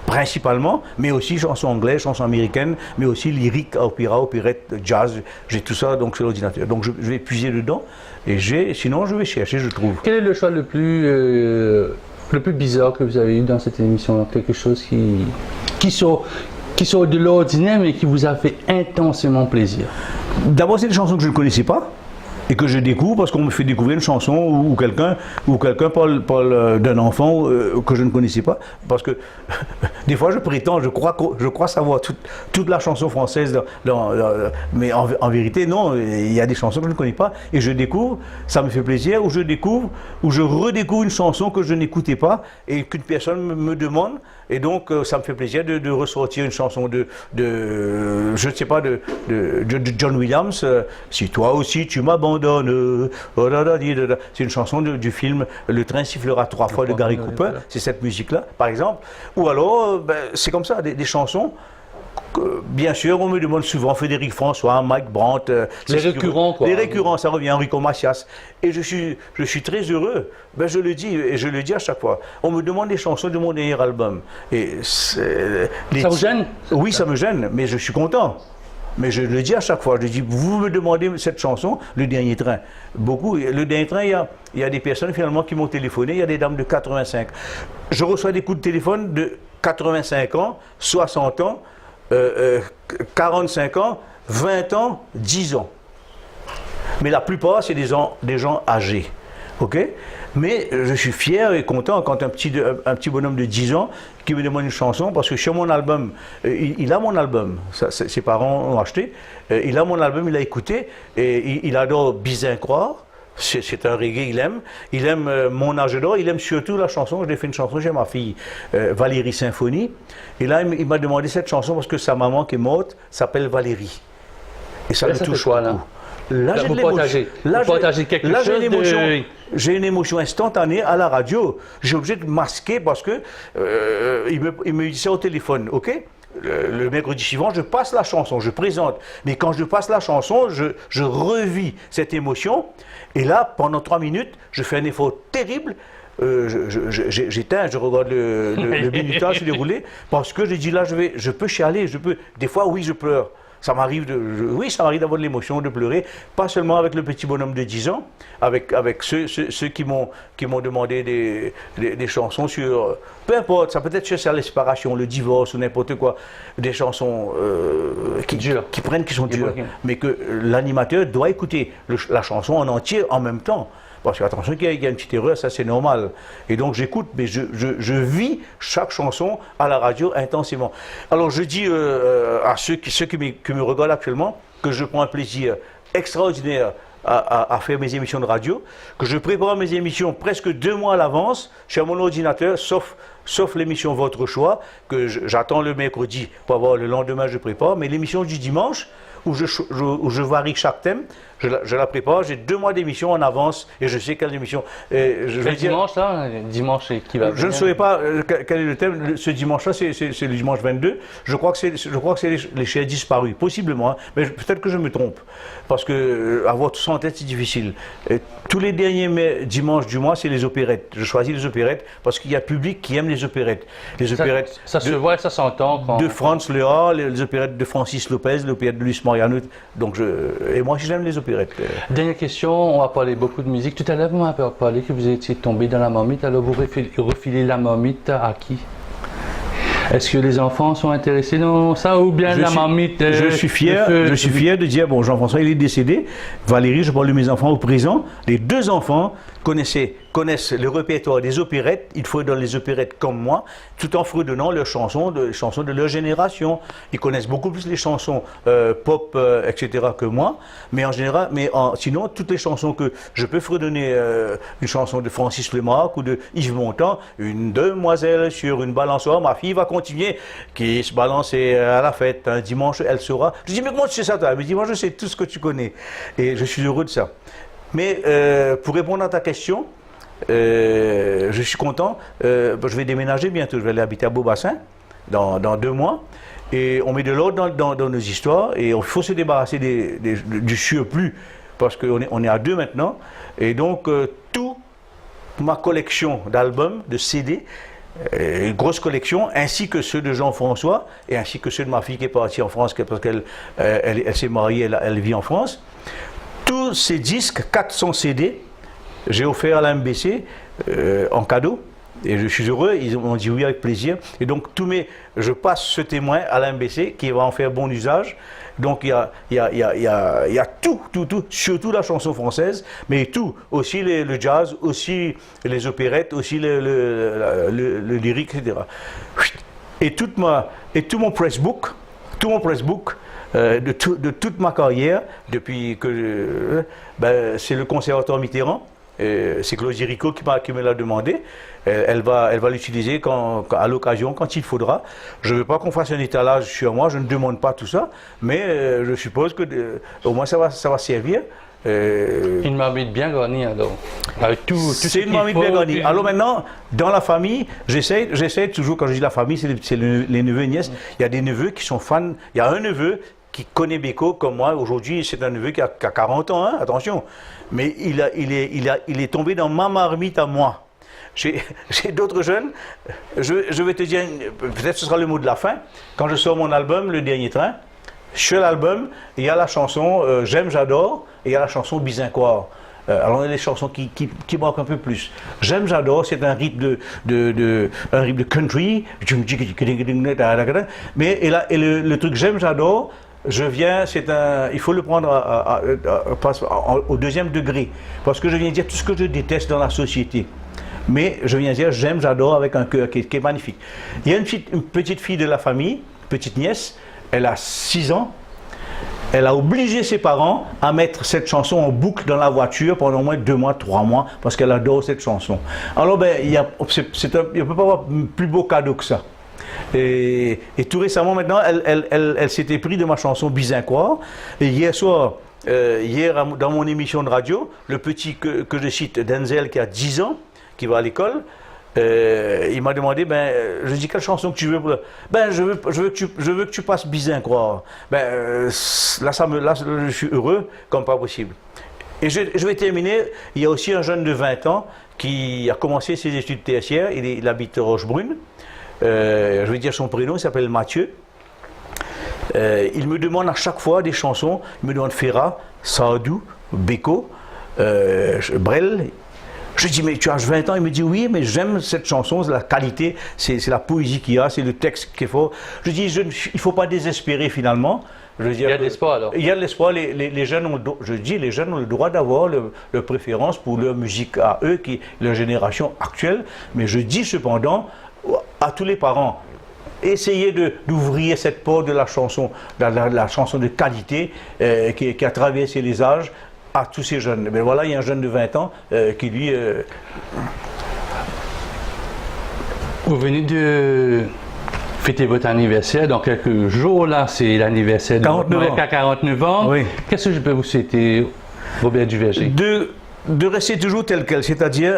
Principalement, mais aussi chansons anglaises, chansons américaines, mais aussi lyrique, opéra, opérette, jazz. J'ai tout ça donc sur l'ordinateur. Donc je vais puiser dedans et sinon je vais chercher, je trouve. Quel est le choix le plus bizarre que vous avez eu dans cette émission? Quelque chose qui sort de l'ordinaire mais qui vous a fait intensément plaisir. D'abord, c'est des chansons que je ne connaissais pas et que je découvre parce qu'on me fait découvrir une chanson ou quelqu'un parle d'un enfant que je ne connaissais pas, parce que des fois je prétends, je crois savoir toute la chanson française, mais en vérité non, il y a des chansons que je ne connais pas et je découvre, ça me fait plaisir, ou je redécouvre une chanson que je n'écoutais pas et qu'une personne me demande, et donc ça me fait plaisir de ressortir une chanson de je ne sais pas, de John Williams, si toi aussi tu m'abandonnes. C'est une chanson du film Le train sifflera 3 fois de Gary Cooper, c'est cette musique-là, par exemple. Ou alors, c'est comme ça, des chansons. Bien sûr, on me demande souvent Frédéric François, Mike Brandt. Les récurrents, quoi. Les récurrents, ça revient, Enrico Macias. Et je suis très heureux. Je le dis, et je le dis à chaque fois. On me demande des chansons de mon dernier album. Et ça vous gêne? Oui, ça me gêne, mais je suis content. Mais je le dis à chaque fois, je dis, vous me demandez cette chanson, Le Dernier Train. Le Dernier Train, il y a des personnes finalement qui m'ont téléphoné, il y a des dames de 85. Je reçois des coups de téléphone de 85 ans, 60 ans, 45 ans, 20 ans, 10 ans. Mais la plupart, c'est des gens âgés. Ok? Mais je suis fier et content quand un petit bonhomme de 10 ans qui me demande une chanson, parce que sur mon album, il a mon album, ses parents l'ont acheté, il a mon album, il a écouté, et il adore Bizin Croire, c'est un reggae, il aime Mon âge d'or, il aime surtout la chanson, je l'ai fait une chanson chez ma fille, Valérie Symphonie, et là il m'a demandé cette chanson parce que sa maman qui est morte s'appelle Valérie. Et ça me touche beaucoup. Là, j'ai une émotion instantanée à la radio. J'ai obligé de masquer parce que il me dit ça au téléphone, ok? Le mercredi suivant, je passe la chanson, je présente. Mais quand je passe la chanson, je revis cette émotion. Et là, pendant 3 minutes, je fais un effort terrible. J'éteins, je regarde le minutage se dérouler parce que je dis là, je peux chialer, des fois, oui, je pleure. Ça m'arrive d'avoir de l'émotion, de pleurer, pas seulement avec le petit bonhomme de 10 ans, avec ceux qui m'ont demandé des chansons sur, peu importe, ça peut être sur la séparation, le divorce ou n'importe quoi, des chansons qui sont dures, mais que l'animateur doit écouter la chanson en entier en même temps. Parce qu'attention, qu'il y a une petite erreur, ça c'est normal. Et donc j'écoute, mais je vis chaque chanson à la radio intensément. Alors je dis à ceux qui me regardent actuellement que je prends un plaisir extraordinaire à faire mes émissions de radio, que je prépare mes émissions presque 2 mois à l'avance sur mon ordinateur, sauf l'émission Votre Choix, que j'attends le mercredi pour avoir le lendemain, je prépare, mais l'émission du dimanche, où je varie chaque thème, je la prépare, j'ai 2 mois d'émission en avance et je sais quelle émission. Dimanche, là, dimanche qui va venir. Je ne saurais pas quel est le thème. Ce dimanche-là, c'est le dimanche 22. Je crois que c'est les chiens disparus, possiblement, hein, mais peut-être que je me trompe. Parce que avoir tout ça en tête, c'est difficile. Tous les derniers dimanches du mois, c'est les opérettes. Je choisis les opérettes parce qu'il y a le public qui aime les opérettes. Les opérettes ça se voit, ça s'entend. De Franz Lehár, les opérettes de Francis Lopez, l'opérette de Luis Mariano. Donc et moi, j'aime les opérettes. Dernière question, on va parler beaucoup de musique. Tout à l'heure, vous m'avez parlé que vous étiez tombé dans la marmite, alors vous refilez la marmite à qui? Est-ce que les enfants sont intéressés dans ça ou bien la marmite je suis fier de dire, bon, Jean-François, il est décédé. Valérie, je parle de mes enfants au présent. Les deux enfants connaissent le répertoire des opérettes. Il faut dans les opérettes comme moi, tout en fredonnant leurs chansons de leur génération. Ils connaissent beaucoup plus les chansons pop, etc. que moi. Mais en général, sinon, toutes les chansons que je peux fredonner, une chanson de Francis Lemarque ou de Yves Montand, une demoiselle sur une balançoire, ma fille va continuer, qui se balançait à la fête, un dimanche, elle saura. Je dis, mais comment tu sais ça, toi? Elle me dit, moi je sais tout ce que tu connais. Et je suis heureux de ça. Mais pour répondre à ta question, je suis content. Je vais déménager bientôt. Je vais aller habiter à Beaubassin dans 2 mois. Et on met de l'ordre dans nos histoires. Et il faut se débarrasser du surplus. Parce qu'on est à 2 maintenant. Et donc, toute ma collection d'albums, de CD, une grosse collection, ainsi que ceux de Jean-François, et ainsi que ceux de ma fille qui est partie en France, parce qu'elle s'est mariée, elle vit en France. Tous ces disques, 400 CD, j'ai offert à la MBC en cadeau. Et je suis heureux, ils m'ont dit oui avec plaisir. Et donc, je passe ce témoin à la MBC qui va en faire bon usage. Donc, il y a tout, surtout la chanson française, mais tout, aussi le jazz, aussi les opérettes, aussi le lyrique, etc. Et tout mon pressbook, de toute ma carrière, depuis que c'est le Conservatoire Mitterrand, c'est Claude Géricault qui me l'a demandé. Elle va l'utiliser à l'occasion, quand il faudra. Je ne veux pas qu'on fasse un étalage sur moi, je ne demande pas tout ça, mais je suppose que au moins ça va servir. Une marmite bien garnie alors. C'est une marmite bien garnie. Alors maintenant, dans la famille, j'essaie toujours, quand je dis la famille, c'est les neveux et nièces. Il y a des neveux qui sont fans. Il y a un neveu qui connaît Beko comme moi. Aujourd'hui, c'est un neveu qui a 40 ans, hein, attention. Mais il est tombé dans ma marmite à moi. J'ai d'autres jeunes. Je vais te dire, peut-être ce sera le mot de la fin. Quand je sors mon album, Le Dernier Train, sur l'album, il y a la chanson J'aime, j'adore, et il y a la chanson Bizincoire. Alors, il y a des chansons qui marquent un peu plus. J'aime, j'adore, c'est un rythme un rythme de country. Mais le truc J'aime, j'adore, il faut le prendre au 2e degré. Parce que je viens dire tout ce que je déteste dans la société. Mais je viens dire j'aime, j'adore avec un cœur qui est magnifique. Il y a une petite fille de la famille, petite nièce, elle a 6 ans. Elle a obligé ses parents à mettre cette chanson en boucle dans la voiture pendant au moins 2 mois, 3 mois, parce qu'elle adore cette chanson. Alors, il ne peut pas avoir plus beau cadeau que ça. Et tout récemment, maintenant, elle s'était pris de ma chanson Bizincoire. Et hier soir, dans mon émission de radio, le petit que je cite, Denzel, qui a 10 ans, qui va à l'école, il m'a demandé, je dis quelle chanson que tu veux je veux que tu passes Bizincoire. Là, je suis heureux comme pas possible. Et je vais terminer. Il y a aussi un jeune de 20 ans qui a commencé ses études tertiaires. Il habite Rochebrune. Je vais dire son prénom, il s'appelle Mathieu. Il me demande à chaque fois des chansons. Il me demande Ferrat, Sardou, Beko, Brel. Je dis, mais tu as 20 ans? Il me dit, oui, mais j'aime cette chanson, c'est la qualité, c'est la poésie qu'il y a, c'est le texte qu'il faut. Je dis, il ne faut pas désespérer finalement. Il y a de l'espoir alors. Il y a de l'espoir. Les jeunes ont le droit d'avoir leur préférence pour leur musique à eux, leur génération actuelle. Mais je dis cependant à tous les parents, essayez d'ouvrir cette porte de la chanson, la chanson de qualité qui a traversé les âges, à tous ces jeunes. Mais voilà, il y a un jeune de 20 ans qui lui... Vous venez de fêter votre anniversaire dans quelques jours, là, c'est l'anniversaire de 49 ans. Oui. Qu'est-ce que je peux vous souhaiter, Robert Duverger? De rester toujours tel quel, c'est-à-dire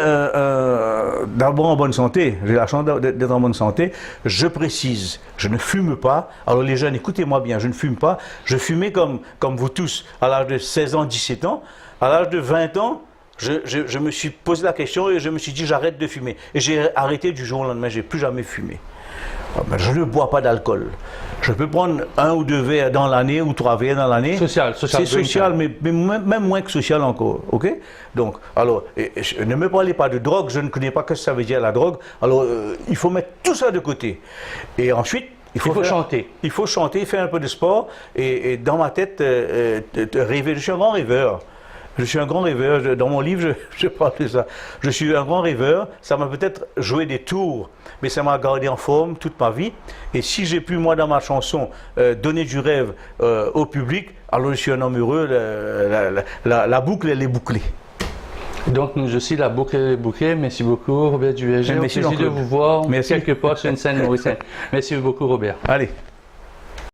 d'abord en bonne santé. J'ai la chance d'être en bonne santé. Je précise, je ne fume pas. Alors les jeunes, écoutez-moi bien, je ne fume pas. Je fumais comme vous tous à l'âge de 16 ans, 17 ans. À l'âge de 20 ans, je me suis posé la question et je me suis dit j'arrête de fumer. Et j'ai arrêté du jour au lendemain, je n'ai plus jamais fumé. Ben, je ne bois pas d'alcool. Je peux prendre 1 ou 2 verres dans l'année ou 3 verres dans l'année. Social, C'est social, mais même moins que social encore. Ok? Donc, alors, ne me parlez pas de drogue, je ne connais pas ce que ça veut dire la drogue. Alors, il faut mettre tout ça de côté. Et ensuite, il faut chanter. Il faut chanter, faire un peu de sport. Et dans ma tête, rêver. Je suis un grand rêveur. Je suis un grand rêveur. Dans mon livre, je parle de ça. Je suis un grand rêveur. Ça m'a peut-être joué des tours, mais ça m'a gardé en forme toute ma vie. Et si j'ai pu, moi, dans ma chanson, donner du rêve au public, alors je suis un homme heureux. La boucle, elle est bouclée. Donc, nous aussi, la boucle est bouclée. Merci beaucoup, Robert Duverger. Merci, Au plaisir de Jean-Claude. vous voir Merci. quelque part sur une scène mauricienne. Merci beaucoup, Robert. Allez.